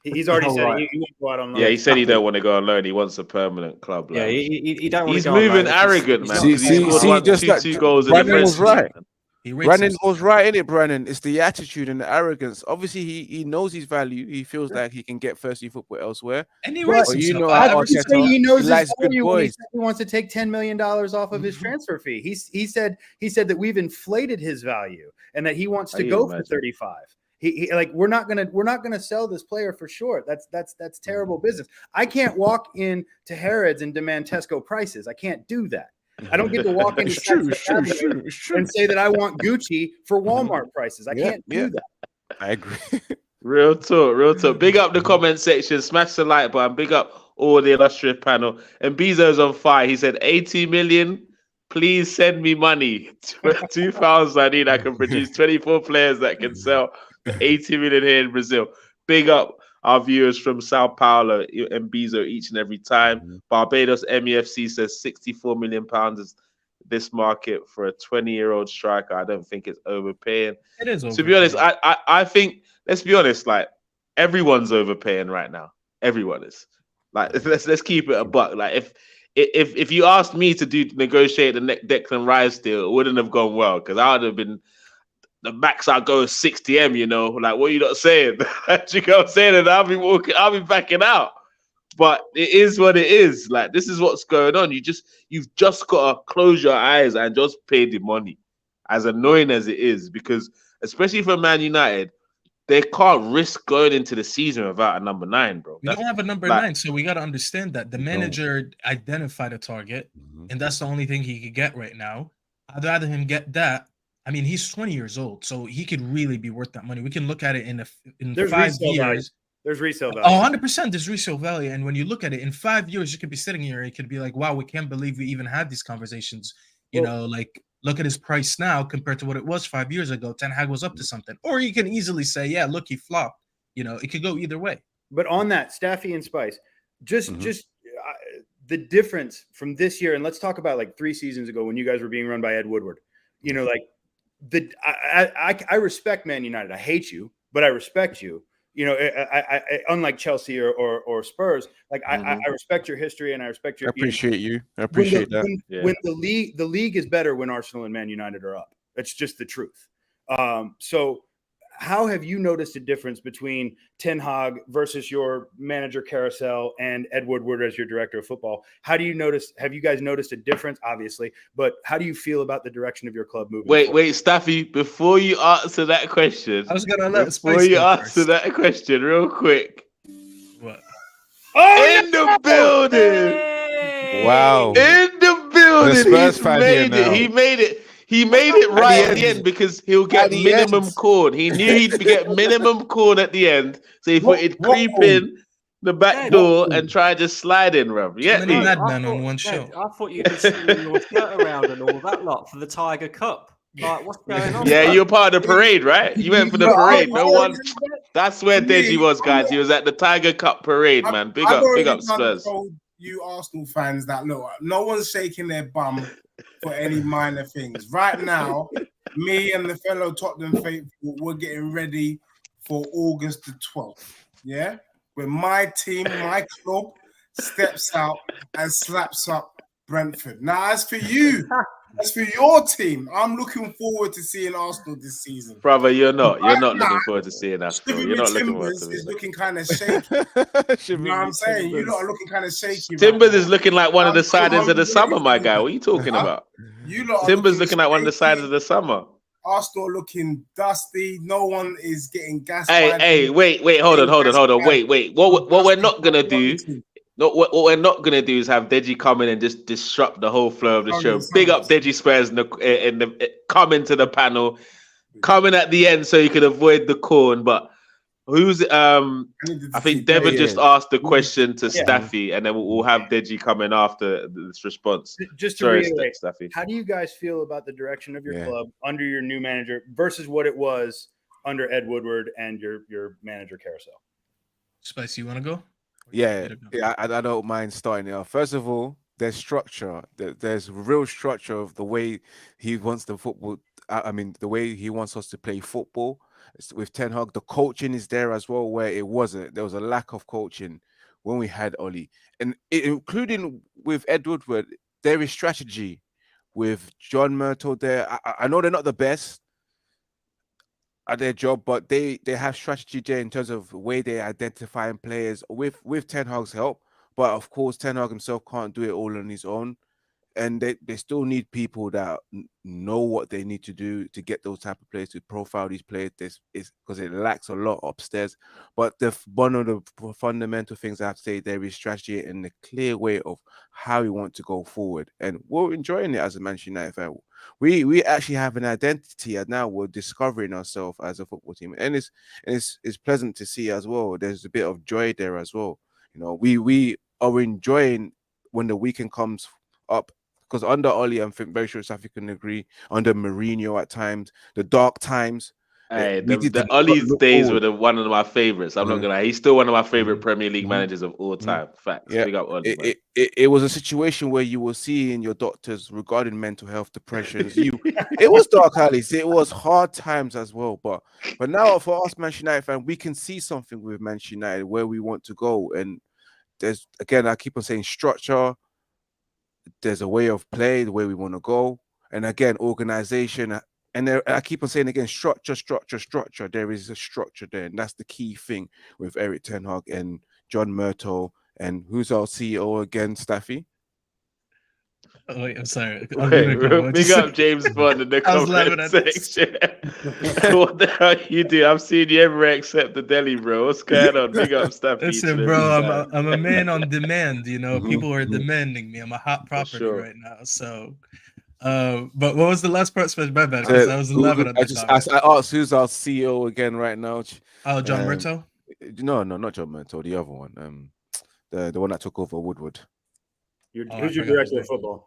He's already said he won't go out on loan. Yeah, he said he don't want to go on loan. He wants a permanent club. He don't want he's to go moving on arrogant, man. See, He scored just two goals in the Brandon was French right. league. He rates Brandon himself. was right in it, Brandon. It's the attitude and the arrogance. Obviously, he knows his value. He feels like he can get first team football elsewhere. And he But rates But you himself. know How how did you say Arteta, he knows he his likes good value when he boys. said he wants to take $10 million off of his transfer fee? He said that we've inflated his value and that he wants to go for 35. He like we're not gonna sell this player for short. That's terrible business. I can't walk into Harrods and demand Tesco prices. I can't do that. I don't get to walk into It's true. and say that I want Gucci for Walmart prices. I can't do that. I agree. Real talk. Big up the comment section. Smash the like button. Big up all the illustrious panel. And Bezo's on fire. He said 80 million. Please send me money. 2,000. I need. I can produce 24 players that can sell for 80 million here in Brazil. Big up our viewers from Sao Paulo and Bezo each and every time. Barbados MEFC says 64 million pounds is this market for a 20-year-old striker. I don't think it's overpaying. It is overpaying. To be honest, I think, let's be honest, like everyone's overpaying right now. Everyone is. Like let's keep it a buck. Like if you asked me to negotiate the Declan Rice deal, it wouldn't have gone well because I would have been the max I go is 60M, you know. Like what are you not saying? You know what I'm saying? And I'll be backing out. But it is what it is. Like this is what's going on. You've just got to close your eyes and just pay the money. As annoying as it is, because especially for Man United, they can't risk going into the season without a number 9, bro. We don't have a number 9, so we got to understand that the manager identified a target, and that's the only thing he could get right now. I'd rather him get that. I mean, he's 20 years old, so he could really be worth that money. We can look at it in 5 years. There's resale value. 100% there's resale value. And when you look at it in 5 years, you could be sitting here. It could be like, wow, we can't believe we even had these conversations. You know, like look at his price now compared to what it was 5 years ago. Ten Hag was up to something. Or you can easily say, yeah, look, he flopped. You know, it could go either way. But on that, Staffy and Spice, just the difference from this year, and let's talk about like 3 seasons ago when you guys were being run by Ed Woodward. You know, like I respect Man United. I hate you, but I respect you. You know, I unlike Chelsea or Spurs, like I respect your history and I respect your. I appreciate you. I appreciate that. When the league is better when Arsenal and Man United are up. That's just the truth. So, how have you noticed a difference between Ten Hag versus your manager carousel and Ed Woodward as your director of football? How do you notice? Have you guys noticed a difference? Obviously, but how do you feel about the direction of your club moving forward? Wait, Staffy, before you answer that question, I was gonna let before you answer that question, real quick. What? Oh, in the building! Wow! In the building! The Spurs fan here now. He made it. He made it right at the end because he'll get minimum corn. He knew he'd get minimum corn at the end, so he thought he'd creep in the back door and try to slide in, Rob. Yeah, madman on one show. I thought you'd be swinging your shirt around and all that lot for the Tiger Cup. Like, what's going on? Yeah, you're part of the parade, right? You went for the parade. No one. That's where Deji was, guys. He was at the Tiger Cup parade, man. Big up, Spurs. You Arsenal fans that look, no one's shaking their bum for any minor things. Right now, me and the fellow Tottenham faithful, we're getting ready for August the 12th. Yeah? When my team, my club, steps out and slaps up Brentford. Now, as for you, as for your team, I'm looking forward to seeing Arsenal this season. Brother, you're not looking forward to seeing Arsenal. You're not looking forward to Timbers is it. looking kind of shaky. You know what I'm saying? You lot are looking kind of shaky. Timbers is looking like one of the sidings of the summer, my guy. What are you talking about? Timbers looking like one of the sides of the summer. Arsenal looking dusty. No one is getting gassed. Hey, wait, hold on. Wait. What we're not gonna do? No, what we're not gonna do is have Deji come in and just disrupt the whole flow of the show. Big up Deji Spurs in the coming to the panel, coming at the end so you can avoid the corn. But who's I think Devon just asked the question to Staffy, and then we'll have Deji come in after this response. Just to reiterate, Staffy, how do you guys feel about the direction of your club under your new manager versus what it was under Ed Woodward and your manager carousel? Spicy, you want to go? Yeah, I don't mind starting it off. First of all, there's structure. There's real structure of the way he wants the football. I mean, the way he wants us to play football. With Ten Hag, the coaching is there as well, where it wasn't. There was a lack of coaching when we had Oli, and including with Ed Woodward, there is strategy with John Myrtle there. I know they're not the best at their job, but they have strategy there in terms of the way they identifying players with Ten Hag's help. But of course, Ten Hag himself can't do it all on his own. And they still need people that know what they need to do to get those type of players, to profile these players. This is because it lacks a lot upstairs. But one of the fundamental things I have to say, there is strategy and a clear way of how we want to go forward. And we're enjoying it as a Manchester United fan. We actually have an identity, and now we're discovering ourselves as a football team. And it's pleasant to see as well. There's a bit of joy there as well. You know, we are enjoying when the weekend comes up. Because under Oli, I'm very sure Safi can agree, under Mourinho at times, the dark times. Hey, the Ollie's days were one of my favorites. I'm not gonna lie. He's still one of my favorite Premier League managers of all time. Facts. Yeah. Big up Ollie, it was a situation where you were seeing your doctors regarding mental health, depressions. It was dark alleys. It was hard times as well. But now for us Manchester United fan, we can see something with Manchester United where we want to go. And there's, again, I keep on saying structure. There's a way of play, the way we want to go, and again, organization. And I keep on saying again, structure. There is a structure there, and that's the key thing with Eric Ten Hag and John Myrtle. And who's our CEO again, Staffy? Oh, wait, I'm sorry. Big up James Bond in the comment section. What the hell you do? I'm seeing you everywhere except the deli, bro. What's going on? Big up Staffy. Listen, bro, I'm a man on demand. You know, people are demanding me. I'm a hot property right now. So, but what was the last part? My bad, because I was 11 at the time. I asked who's our CEO again right now. Oh, John Murto? No, not John Murto. The other one. The one that took over Woodward. Who's your director of football?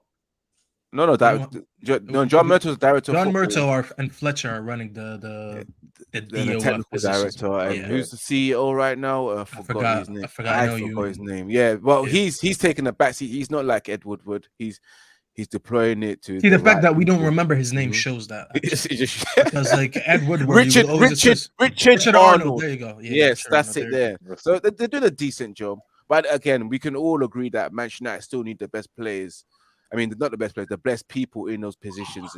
No, John Murto's director. John Murto and Fletcher are running the technical director. And who's the CEO right now? I forgot his name. I forgot his name. Yeah, well, he's taking a backseat. He's not like Ed Woodward. He's deploying it to. See, the fact that we don't remember his name shows that. Because like Ed Woodward, Richard Arnold. There you go. Yes, that's it there. So they're doing a decent job. But again, we can all agree that Manchester United still need the best players. I mean, not the best players, the best people in those positions.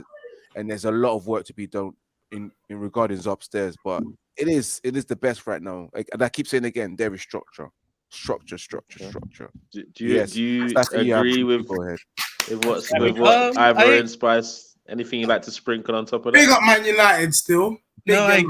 And there's a lot of work to be done in regarding upstairs. But it is the best right now. And I keep saying again, there is structure. Do you agree with what Ivorian Spice? Anything you'd like to sprinkle on top of that? Big up Man United still. I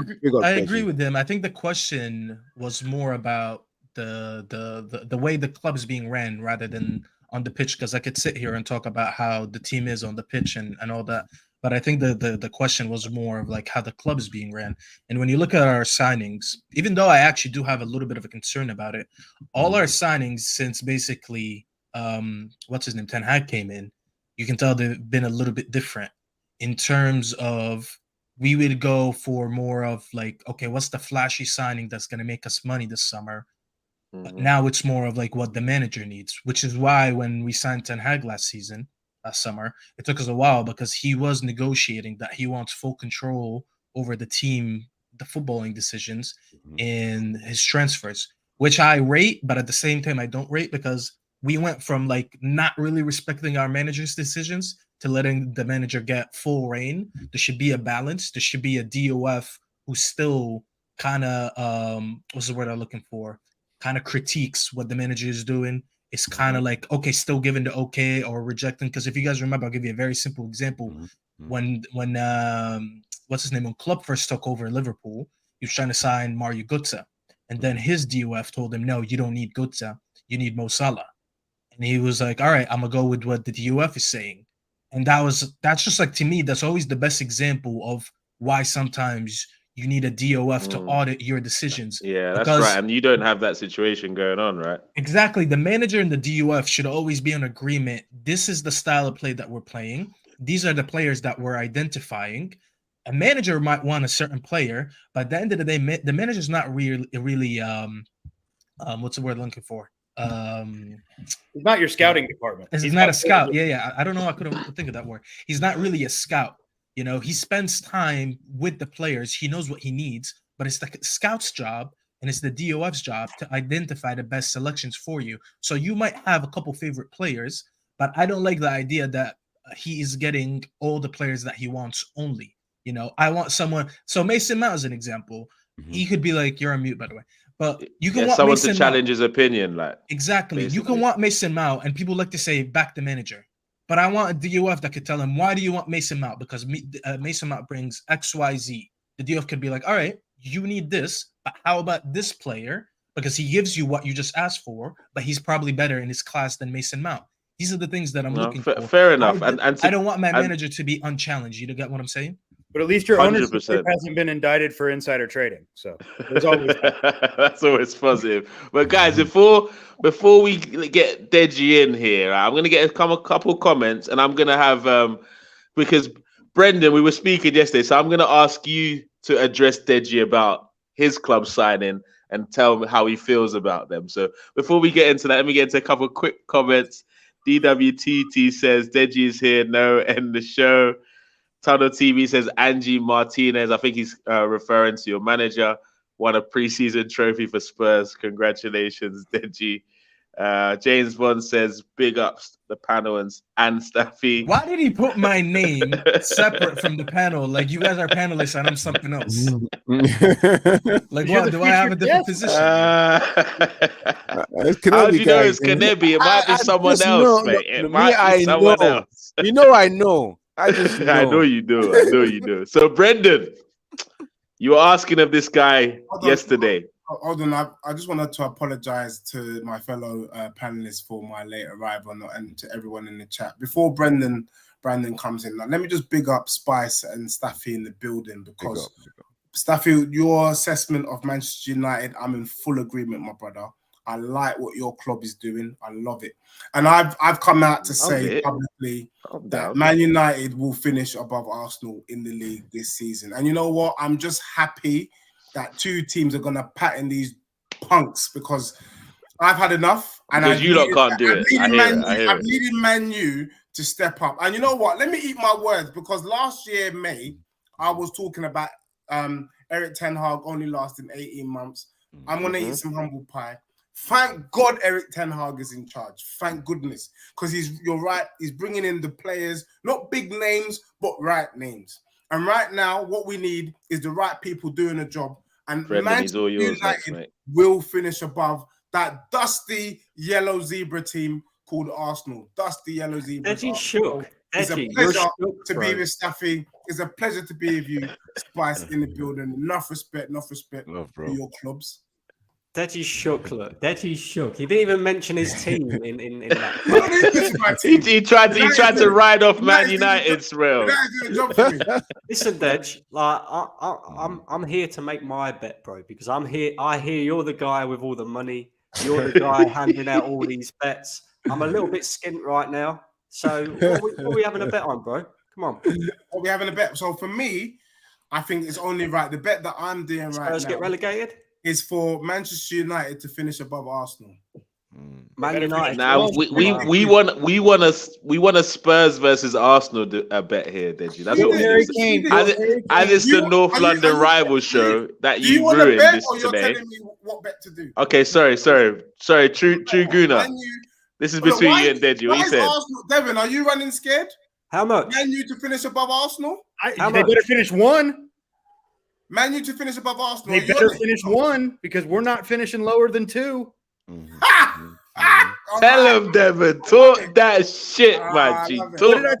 agree with him. I think the question was more about the way the club is being ran rather than on the pitch, because I could sit here and talk about how the team is on the pitch and all that. But I think the question was more of like how the club is being ran. And when you look at our signings, even though I actually do have a little bit of a concern about it, all our signings since basically what's his name, Ten Hag came in, you can tell they've been a little bit different in terms of we would go for more of like, okay, what's the flashy signing that's going to make us money this summer? But now it's more of like what the manager needs, which is why when we signed Ten Hag last summer, it took us a while because he was negotiating that he wants full control over the team, the footballing decisions and his transfers, which I rate, but at the same time, I don't rate because we went from like not really respecting our manager's decisions to letting the manager get full reign. There should be a balance. There should be a DOF who still kind of, what's the word I'm looking for? Kind of critiques what the manager is doing. It's kind of like, okay, still giving the okay or rejecting. Because if you guys remember, I'll give you a very simple example. When what's his name, when Klopp first took over Liverpool, he was trying to sign Mario Götze. And then his DOF told him, no, you don't need Götze. You need Mo Salah. And he was like, all right, I'm going to go with what the DOF is saying. And that's just like, to me, that's always the best example of why sometimes you need a DOF to audit your decisions. Yeah, that's right. And you don't have that situation going on, right? Exactly. The manager and the DOF should always be in agreement. This is the style of play that we're playing. These are the players that we're identifying. A manager might want a certain player, but at the end of the day, the manager's not really what's the word I'm looking for? He's not your scouting department. He's not a scout. Yeah. I don't know. I couldn't think of that word. He's not really a scout. You know, he spends time with the players. He knows what he needs, but it's the scout's job and it's the DOF's job to identify the best selections for you. So you might have a couple favorite players, but I don't like the idea that he is getting all the players that he wants only. You know, I want someone. So Mason Mount is an example. He could be like, you're on mute, by the way. But you can want someone Mason to challenge Mount. his opinion, like Exactly. basically. You can want Mason Mount, and people like to say back the manager. But I want a DOF that could tell him, why do you want Mason Mount? Because Mason Mount brings X, Y, Z. The DOF could be like, all right, you need this, but how about this player? Because he gives you what you just asked for, but he's probably better in his class than Mason Mount. These are the things that I'm looking for. Fair enough. I don't want my manager to be unchallenged. You get what I'm saying? But at least your 100%. ownership hasn't been indicted for insider trading. So there's always that's always positive. But guys, before we get Deji in here, I'm gonna get a couple comments, and I'm gonna have because Brendan, we were speaking yesterday, so I'm gonna ask you to address Deji about his club signing and tell me how he feels about them. So before we get into that, let me get into a couple quick comments. DWTT says Deji is here. No, end the show. Tunnel TV says Angie Martinez. I think he's referring to your manager. Won a preseason trophy for Spurs. Congratulations, Deji. James Bond says big ups the panel and Staffy. Why did he put my name separate from the panel? Like you guys are panelists and I'm something else. Like what? Do I have a different position? How do you know it's Kanebi? It might be someone else, mate. It might be someone else. You know, I know. I just know. I know you do. I know you do. So, Brendan, you were asking of this guy yesterday. Hold on. I just wanted to apologize to my fellow panelists for my late arrival and to everyone in the chat. Before Brandon comes in, let me just big up Spice and Staffy in the building because Staffy, your assessment of Manchester United, I'm in full agreement, my brother. I like what your club is doing. I love it. And I've come out to say publicly that Man United will finish above Arsenal in the league this season. And you know what? I'm just happy that two teams are going to pattern these punks because I've had enough. And because you lot can't do it. I'm needing Man U to step up. And you know what? Let me eat my words because last year, May, I was talking about Eric Ten Hag only lasting 18 months. I'm going to eat some humble pie. Thank God Eric Ten Hag is in charge. Thank goodness. Because you're right, he's bringing in the players, not big names, but right names. And right now, what we need is the right people doing the job. And Manchester United will finish above that dusty yellow zebra team called Arsenal. Dusty yellow zebra. It's a pleasure to be with Staffy. It's a pleasure to be with you, Spice, in the building. Enough respect for your clubs. Deji's shook, look. Deji's shook. He didn't even mention his team in that. he tried to ride off Man United's rail. Listen, Dej, like I'm here to make my bet, bro, because I hear you're the guy with all the money. You're the guy handing out all these bets. I'm a little bit skint right now. So what are we having a bet on, bro? Come on. What are we having a bet? So for me, I think it's only right. The bet that I'm doing right now. Spurs get relegated? Is for Manchester United to finish above Arsenal. Man United. Now we want a Spurs versus Arsenal bet here, Deji. That's what we do. As it's the North London rival show that you ruined this today. Telling me what bet to do? Okay, sorry. True Guna. This is between you and Deji. What you said? Devin, are you running scared? How much? Man U to finish above Arsenal? They better finish one. Man U to finish above Arsenal. They better finish one because we're not finishing lower than 2. Tell him, Devin. Talk that shit, man.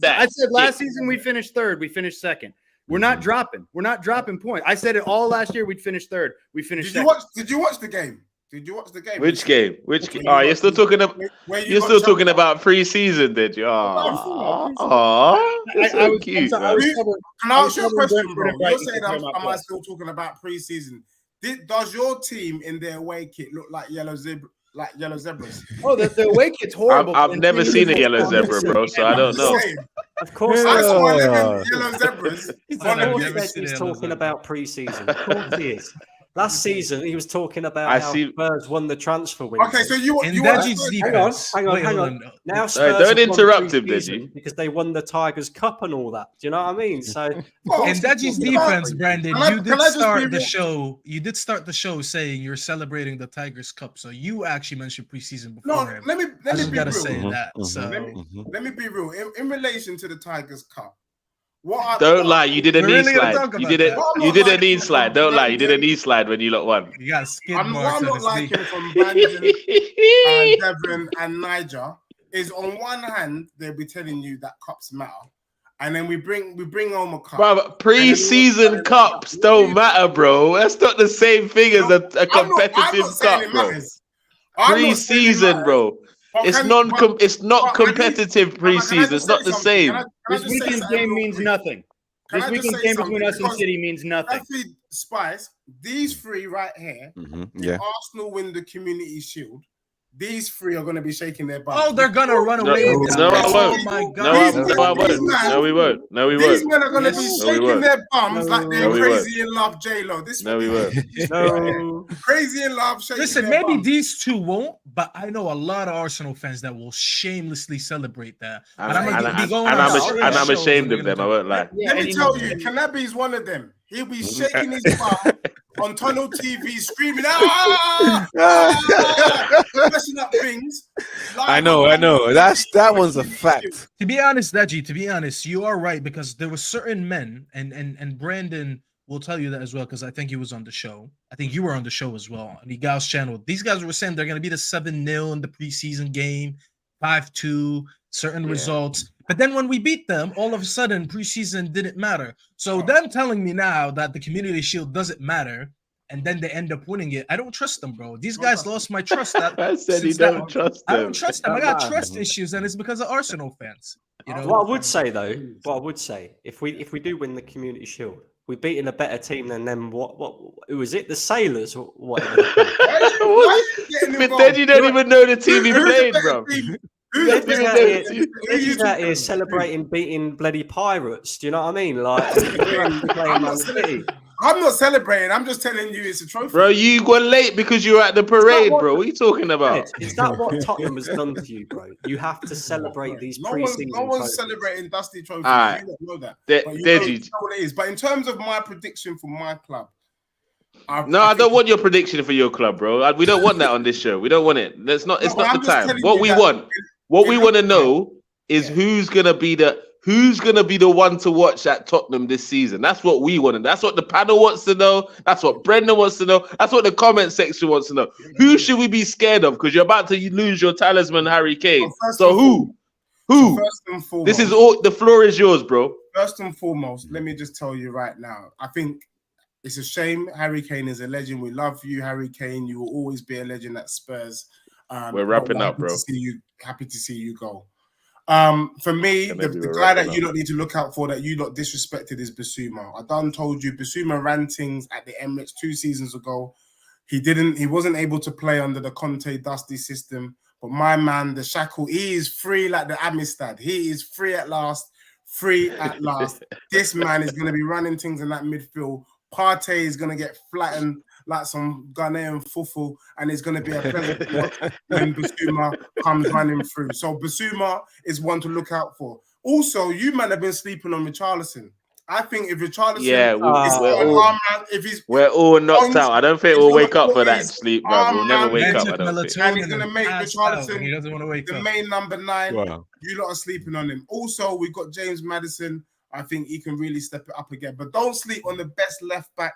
I said last season we finished 3rd. We finished 2nd. We're not dropping. We're not dropping points. I said it all last year. We'd finish 3rd. We finished. Did you watch the game? Which game? Oh, you're still talking about. You're still talking about pre-season, did you? Oh, that's so cute. Can I ask you a question, bro? You're saying am I still talking about pre-season? Does your team in their away kit look like yellow zebras? Oh, the away kit's horrible. I've never seen a yellow zebra, bro, so I don't know. Of course, I saw yellow zebras. He's talking about pre-season. Of course he is. Last season, he was talking about I how see. Spurs won the transfer window. Okay, so you In you Deji's want defense. Hang on, Wait, hang hold on. Now Spurs don't have won interrupt him, pre-season Deji. because they won the Tigers Cup and all that. Do you know what I mean? So Oh, In Deji's Can I- defense, Brandon, can I- you can did I just be start the real? show. You did start the show saying you're celebrating the Tigers Cup. So you actually mentioned preseason before No, him. let me I just be gotta real. say Mhm, that. mhm, So Let me be real. In relation to the Tigers Cup, what Don't lie, you did a We're knee really gonna slide. talk You about did it. that. Well, I'm You not did a liking knee it slide. from Don't lie, you did a Brandon. knee slide when you lot won. you got skid What marks I'm on not his knee. liking from Brandon and Devon and Niger is on one hand they'll be telling you that cups matter, and then we bring home a cup. Bro, pre-season cups don't matter, bro. That's not the same thing as a I'm competitive not saying cup, it bro. matters. I'm not saying it Pre-season, matters, bro. but It's can- it's but not I need- competitive Can I pre-season. just It's not say the something? same. Can I This just say weekend's something game real means quick? nothing. Can This I just weekend's say game something? between us and Because City means nothing. Effie Spice, these three right here, mhm, if yeah. Arsenal win the Community Shield, these three are going to be shaking their bums. Oh, they're gonna run No, away with this. no, I Oh won't. my No, god. no, I won't. No, we won't. No, we These won't. men are going to be Yes. No, we shaking won't. their bums like they're No, we won't. crazy in love, J-Lo. This No, we one won't. no. crazy in love, shaking Listen, their maybe bums. these two won't, but I know a lot of Arsenal fans that will shamelessly celebrate that. And, And I'm and, gonna be and, going and on I'm, certain and I'm shows ashamed and of they're them. I gonna won't lie. Let me tell you, Kanabi's one of them. He'll be shaking his bum on Tunnel TV, screaming, messing up things. I know. That one's a fact. To be honest, Deji, to be honest, you are right because there were certain men, and Brandon will tell you that as well because I think he was on the show. I think you were on the show as well on the Gauss channel. These guys were saying they're going to be the 7-0 in the preseason game, 5-2, certain results. But then when we beat them, all of a sudden preseason didn't matter. So them telling me now that the Community Shield doesn't matter and then they end up winning it, I don't trust them, bro. These guys lost my trust. I said you since that- don't trust I them. don't trust them. I got trust issues, and it's because of Arsenal fans. You know, What I would say though, if we do win the Community Shield, we're beating a better team than them. Who was it? The Sailors or whatever. But then you don't even know the team he played, bro. Deji's out here celebrating beating bloody Pirates. Do you know what I mean? Like we're actually playing Man City. I'm not celebrating. I'm just telling you it's a trophy. Bro, you got late because you were at the parade, bro. What are you talking about? Is that what Tottenham has done to you, bro? You have to celebrate these pre-season No one's trophies. celebrating Dusty trophies. Alright. You don't know that. De- But you Deji. know what it is. But in terms of my prediction for my club, I don't want your prediction for your club, bro. We don't want that on this show. We don't want it. It's not I'm the just time. telling What you we that want, what we it want to looks know is who's gonna be the one to watch at Tottenham this season. That's what we want. That's what the panel wants to know. That's what Brendan wants to know. That's what the comment section wants to know. Who should we be scared of? Because you're about to lose your talisman, Harry Kane. So who? Who? First and foremost, This is all. The floor is yours, bro. First and foremost, let me just tell you right now. I think it's a shame. Harry Kane is a legend. We love you, Harry Kane. You will always be a legend at Spurs. We're wrapping up, happy bro. Happy to see you go. For me, the guy that you don't need to look out for that you not disrespected is Basuma. I done told you Basuma rantings at the Emirates 2 seasons ago. He wasn't able to play under the Conte Dusty system. But my man, the Shackle, he is free like the Amistad. He is free at last. Free at last. This man is going to be running things in that midfield. Partey is going to get flattened like some Ghanaian fufu, and it's going to be a pleasure to watch when Basuma comes running through. So Basuma is one to look out for. Also, you man have been sleeping on Richarlison. I think if Richarlison we're all knocked out. I don't think we'll wake up for that sleep, bro. We'll never wake up. I don't think. And he's going to make Richarlison he doesn't want to wake the up. main number 9. Wow. You lot are sleeping on him. Also, we've got James Maddison. I think he can really step it up again. But don't sleep on the best left back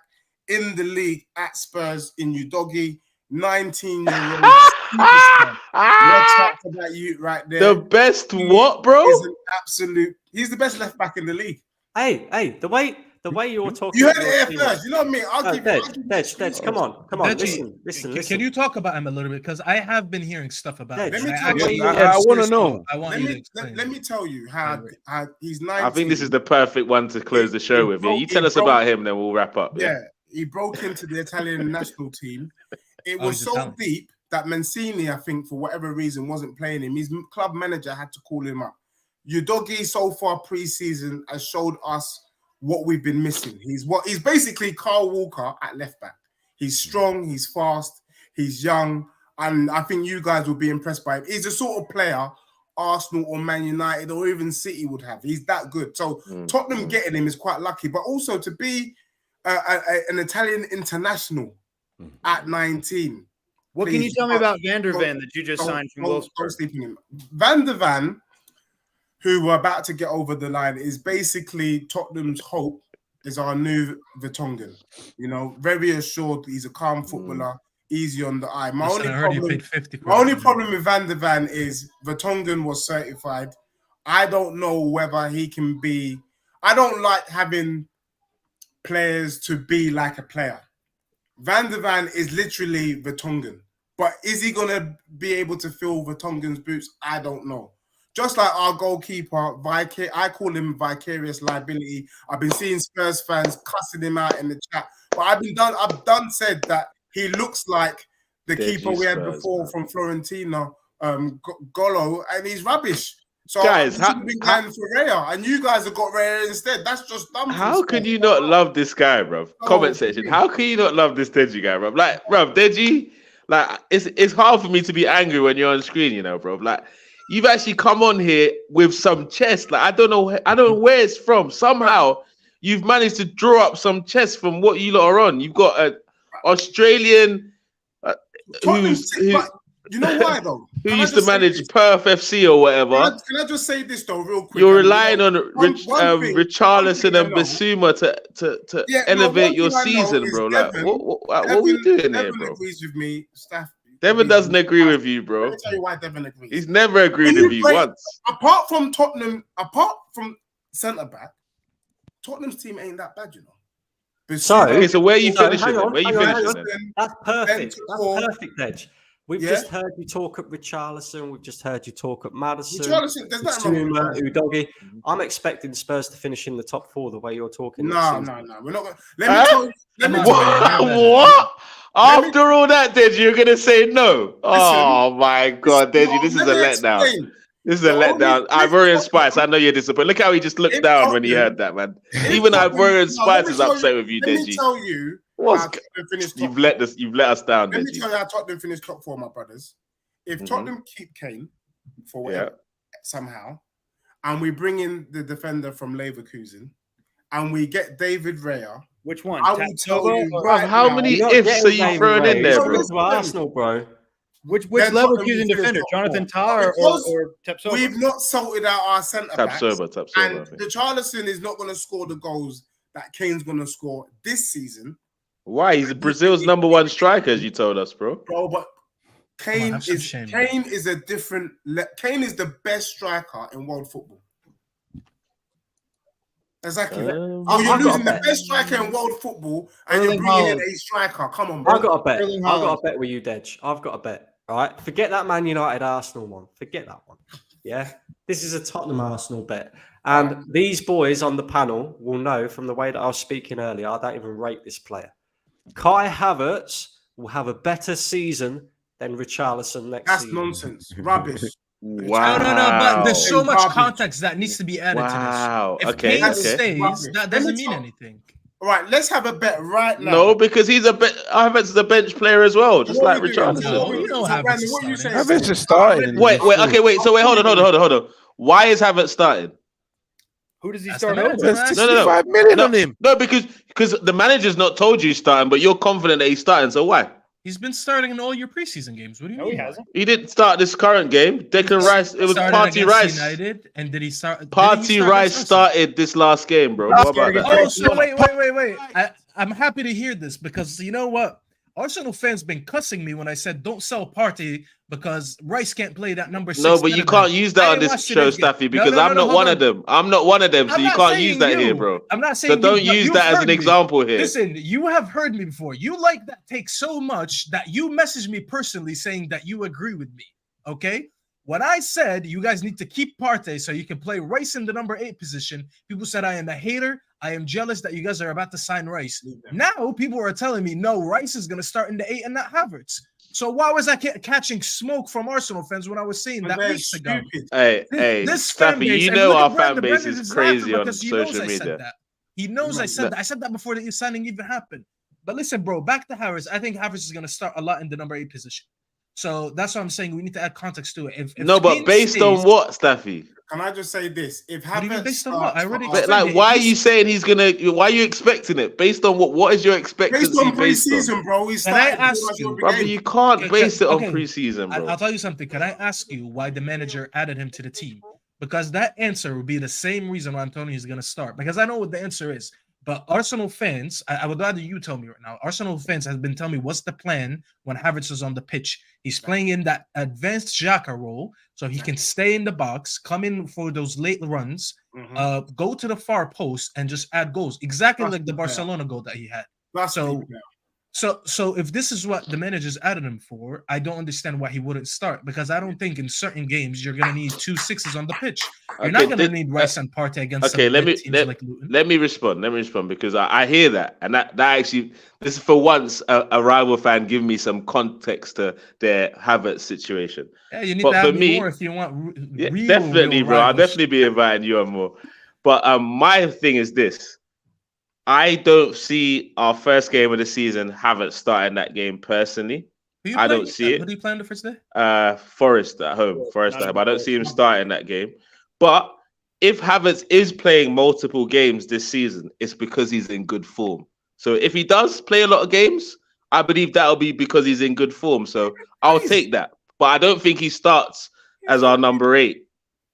in the league at Spurs in Udogie, 19-year-old superstar. Watch out for that youth right there. The best what, bro? He's the best left back in the league. Hey, the way you're talking. You heard it here first. You know what I mean? I'll give Dej, come on. Deji, Listen. Can you talk about him a little bit? Because I have been hearing stuff about him. Let me I tell you. I want to know. I want you to explain. Let me tell you how he's 19. I think this is the perfect one to close the show with. You tell us about him, then we'll wrap up. Yeah, he broke into the Italian national team. It was so deep that Mancini, I think, for whatever reason, wasn't playing him. His club manager had to call him up. Udogie so far pre-season has showed us what we've been missing. He's basically Carl Walker at left back. He's strong, he's fast, he's young, and I think you guys will be impressed by him. He's the sort of player Arsenal or Man United or even City would have. He's that good. So Tottenham getting him is quite lucky, but also to be an Italian international at 19. What can you tell me about Van der Ven that you just signed from Wolfsburg? Van der Ven, who we're about to get over the line, is basically Tottenham's hope, is our new Vertonghen. You know, very assured. He's a calm footballer, easy on the eye. My only problem with Van der Ven is Vertonghen was certified. I don't know whether he can be. I don't like having players to be like a player. Van der Ven is literally Vertonghen. But is he going to be able to fill Vertonghen's boots? I don't know. Just like our goalkeeper, I call him vicarious liability. I've been seeing Spurs fans cussing him out in the chat. But I've said that he looks like the keeper we had before from Fiorentina, Golo, and he's rubbish. So guys, should have been going for Raya, and you guys have got Raya instead. That's just dumb. How can you not love this guy, bro? Comment section. How can you not love this Deji guy, bro? Like, bro, Deji, like, it's hard for me to be angry when you're on screen, you know, bro. Like, you've actually come on here with some chest. Like, I don't know where it's from. Somehow, you've managed to draw up some chest from what you lot are on. You've got an Australian you know why though? Who used to manage Perth FC or whatever? Can I just say this though, real quick? You're relying on Richarlison and Basuma to elevate your season, bro. Like, what are we doing here, bro? Devin agrees with me, Staff. Devin doesn't agree with you, bro. Let me tell you why Devin agrees. He's never agreed with you once. Apart from Tottenham, apart from centre back, Tottenham's team ain't that bad, you know. So where are you finishing? Where are you finishing? That's perfect. That's perfect, Edge. We've just heard you talk at Richarlison. We've just heard you talk at Madison. Richarlison, there's nothing wrong with Udogie. I'm expecting Spurs to finish in the top 4 the way you're talking. No. We're not going to. Let me tell you. What? After all that, Deji, you're going to say no? Oh, my God, Deji, this is a letdown. This is a letdown. Ivorian Spice, I know you're disappointed. Look how he just looked down when he heard that, man. Even Ivorian Spice is upset with you, Deji. Let me tell you. You've let us down. Let me tell you how Tottenham finished top 4, my brothers. If Tottenham keep Kane for whatever somehow, and we bring in the defender from Leverkusen, and we get David Raya, which one? I will tell you, bro. How many ifs are you throwing in there, bro? Arsenal, bro. Which Leverkusen defender? Jonathan Tah or Tapsoba? We've not sorted out our centre backs. Tapsoba. And Richarlison is not going to score the goals that Kane's going to score this season. Why? He's Brazil's #1 striker, as you told us, bro. Bro, but Kane is a different. Kane is the best striker in world football. Exactly. You're losing the best striker in world football, and you're bringing in a striker. Come on, bro. I've got a bet with you, Dej. I've got a bet. All right, forget that Man United Arsenal one. Forget that one. Yeah, this is a Tottenham Arsenal bet. And these boys on the panel will know from the way that I was speaking earlier, I don't even rate this player. Kai Havertz will have a better season than Richarlison next season. That's nonsense. Rubbish. Wow. No, but there's so much context that needs to be added to this. If Kane stays, that doesn't mean anything. All right, let's have a bet right now. No, because Havertz is a bench player as well, just like Richarlison. No, you know Havertz is starting. Wait. So hold on. Why is Havertz starting? Who does he start over? There's 65 million on him. No, because the manager's not told you he's starting, but you're confident that he's starting. So why? He's been starting in all your preseason games. What do you mean? He hasn't. He didn't start this current game. Declan Rice. It was Party Rice. United, and did he start? Party Rice started this last game, bro. What about that? Oh, so wait. I'm happy to hear this because you know what? Arsenal fans been cussing me when I said don't sell Partey because Rice can't play that number 6. No, but you can't use that on this show, Staffy, because I'm not one of them. I'm not one of them, so you can't use that here, bro. I'm not saying so. Don't use that as an example here. Listen, you have heard me before. You like that take so much that you messaged me personally saying that you agree with me. Okay. When I said you guys need to keep Partey so you can play Rice in the number 8 position, people said I am a hater. I am jealous that you guys are about to sign Rice. Now people are telling me, no, Rice is going to start in the 8 and not Havertz. So why was I catching smoke from Arsenal fans when I was saying that weeks ago? Hey, Staffy, you know our fan base is crazy on social media. He knows I said that. I said that before the signing even happened. But listen, bro, back to Havertz. I think Havertz is going to start a lot in the number 8 position. So that's what I'm saying. We need to add context to it. If No, but Kane based on what, Staffy? Can I just say this? If What do you mean Havertz based on what? I already starts But, for like, why are you saying he's gonna? Why are you expecting it? Based on what? What is your expectancy? based on based on? preseason, bro? He Can I started ask pretty much you- every Brother, game. you can't Okay, base it on okay. preseason, bro. I'll tell you something. Can I ask you why the manager added him to the team? Because that answer would be the same reason why Antonio is going to start. Because I know what the answer is. But Arsenal fans, I would rather you tell me right now. Arsenal fans have been telling me what's the plan when Havertz is on the pitch. He's playing in that advanced Xhaka role, so he can stay in the box, come in for those late runs, go to the far post, and just add goals. Exactly That's like the the player. Barcelona goal that he had. That's So- the player. So if this is what the managers added him for, I don't understand why he wouldn't start, because I don't think in certain games you're gonna need 2 6s on the pitch. You're not gonna need Rice and Partey against some let me mid teams like Luton. let me respond. Let me respond because I hear that, and that actually, this is for once a rival fan give me some context to their Havertz situation. Yeah, you need But to have for me- more if you want Yeah, real, definitely, real bro. I'll rivals. definitely be inviting you on more. But my thing is this: I don't see our first game of the season Havertz starting that game personally. Who you I play? don't see it. Who do you play on the first day? Forest at home. Forest at home. I don't see him starting that game. But if Havertz is playing multiple games this season, it's because he's in good form. So if he does play a lot of games, I believe that'll be because he's in good form. So I'll take that. But I don't think he starts as our number 8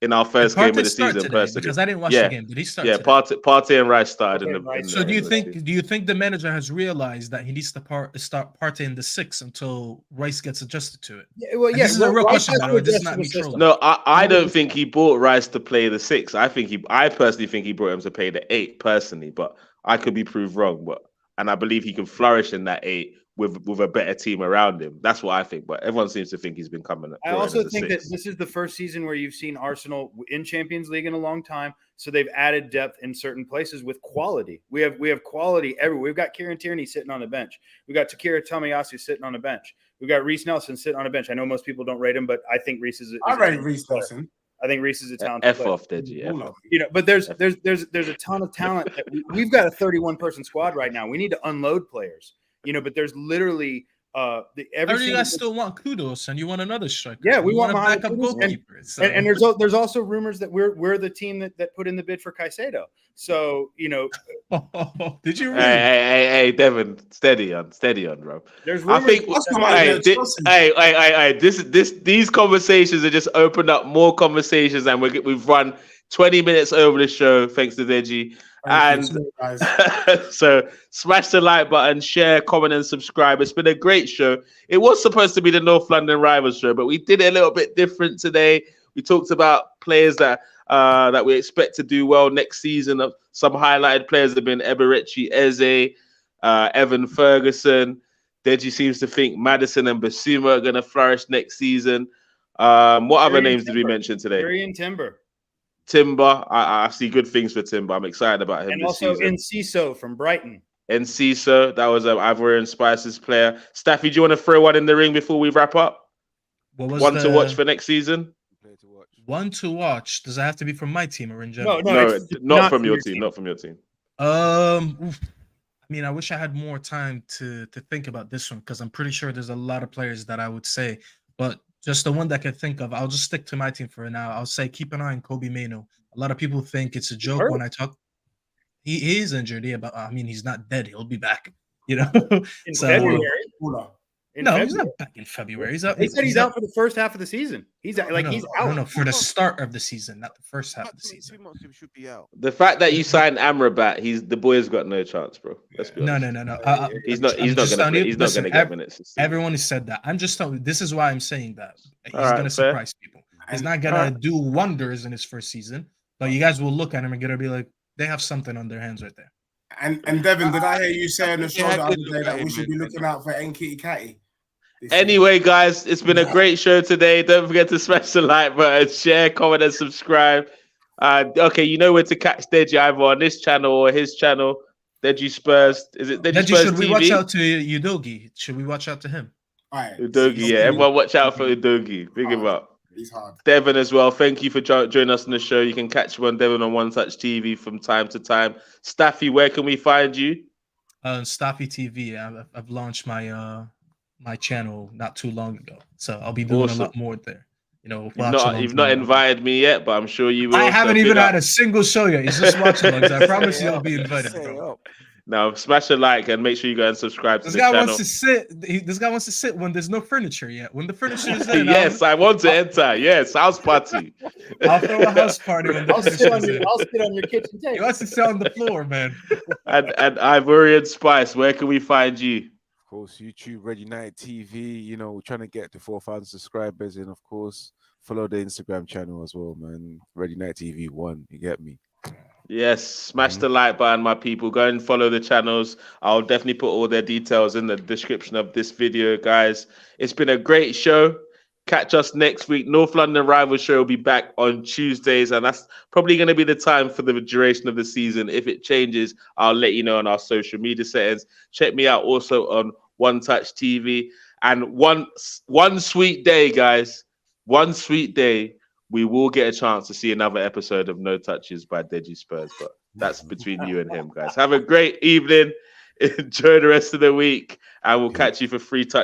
in our first game of the season, personally. Because I didn't watch Yeah. the game. Did he start Yeah, today? Partey and Rice started in Partey and the. Rice. in So the- do you in the think season. do you think the manager has realized that he needs to start Partey in the 6 until Rice gets adjusted to it? Yeah, well, And yeah. this is a real question, by the way. This is not me trolling. No, I don't think he brought Rice to play the 6. I personally think he brought him to play the 8 personally, but I could be proved wrong. And I believe he can flourish in that 8 with a better team around him. That's what I think. But everyone seems to think he's been coming. I also think that this is the first season where you've seen Arsenal in Champions League in a long time. So they've added depth in certain places with quality. We have quality everywhere. We've got Kieran Tierney sitting on the bench. We've got Takira Tomiyasu sitting on the bench. We've got Reece Nelson sitting on a bench. I know most people don't rate him, but I think Reece is. I rate Reece Nelson. I think Reece is a talented F player. off, Deji. F off. You know, but there's a ton of talent. That we've got a 31-person squad right now. We need to unload players. You know, but there's literally You guys still want Kudos and you want another striker. Yeah, we you want a Mohamed backup Kudus, goalkeeper. and there's also rumors that we're the team that put in the bid for Caicedo. So you know, did you really? Hey, Devin, steady on, bro. There's rumors. I think these conversations have just opened up more conversations, and we've run 20 minutes over the show thanks to Deji. And so smash the like button, share, comment, and subscribe. It's been a great show. It was supposed to be the North London Rivals show, but we did it a little bit different today. We talked about players that we expect to do well next season. Some highlighted players have been Eberechi Eze, Evan Ferguson. Deji seems to think Maddison and Basuma are going to flourish next season. What other names did we mention today? Ivorian Timber, I see good things for Timber. I'm excited about him. And this also season. Enciso from Brighton. Enciso, that was Ivorian Spice's player. Staffy, do you want to throw one in the ring before we wrap up? One to watch for next season? One to watch. Does it have to be from my team or in general? No, not from your team. Not from your team. I mean, I wish I had more time to think about this one because I'm pretty sure there's a lot of players that I would say, but just the one that I can think of, I'll just stick to my team for now. I'll say keep an eye on Kobe Mainoo. A lot of people think it's a joke when I talk. He is injured, yeah, but I mean, he's not dead. He'll be back, you know. In February. He's not back in February. He's out. He said he's out for the first half of the season. He's out, he's out. No, for the start of the season, not the first half of the season. 2 months he should be out. The fact that you signed Amrabat, the boy's got no chance, bro. Let's be honest. No. He's not going to get minutes. Everyone has said that. I'm just telling you, this is why I'm saying that. He's right, going to surprise people. He's not going to do wonders in his first season, but you guys will look at him and gonna be like, they have something on their hands right there. And Devin, did I hear you say on the show the other day that we should be looking out for Nkitty Catty? Anyway, guys, it's been a great show today. Don't forget to smash the like button, share, comment, and subscribe. Okay, you know where to catch Deji, either on this channel or his channel. Deji Spurs. Is it Deji Spurs should TV? we watch out to Udogi? Should we watch out to him? All right. Udogi, yeah. Everyone watch out for Udogi. Big him up. He's hard. Devin as well. Thank you for joining us on the show. You can catch him on Devin on One Touch TV from time to time. Staffy, where can we find you? Staffy TV. I've launched my my channel not too long ago, so I'll be doing a lot more there. You know, You've not invited me yet, but I'm sure you will. I haven't even had a single show yet. It's just watch alongs. I promise you'll be invited, bro. Now smash a like and make sure you go and subscribe to the channel. This guy wants to sit when there's no furniture yet. When the furniture is there, yes, I want to enter. Yes, house party. I'll throw a house party when the furniture is there. I'll sit on your kitchen table. He wants to sit on the floor, man. And Ivorian Spice, where can we find you? Of course, YouTube, Red United TV. You know, we're trying to get to 4,000 subscribers, and of course, follow the Instagram channel as well, man. Red United TV 1. You get me? Yes, smash the like button, my people. Go and follow the channels. I'll definitely put all their details in the description of this video, guys. It's been a great show. Catch us next week. North London Rival Show will be back on Tuesdays, and that's probably going to be the time for the duration of the season. If it changes, I'll let you know on our social media settings. Check me out also on One Touch TV. And one sweet day, guys. One sweet day, we will get a chance to see another episode of No Touches by Deji Spurs, but that's between you and him, guys. Have a great evening. Enjoy the rest of the week, and we'll catch you for Free Touch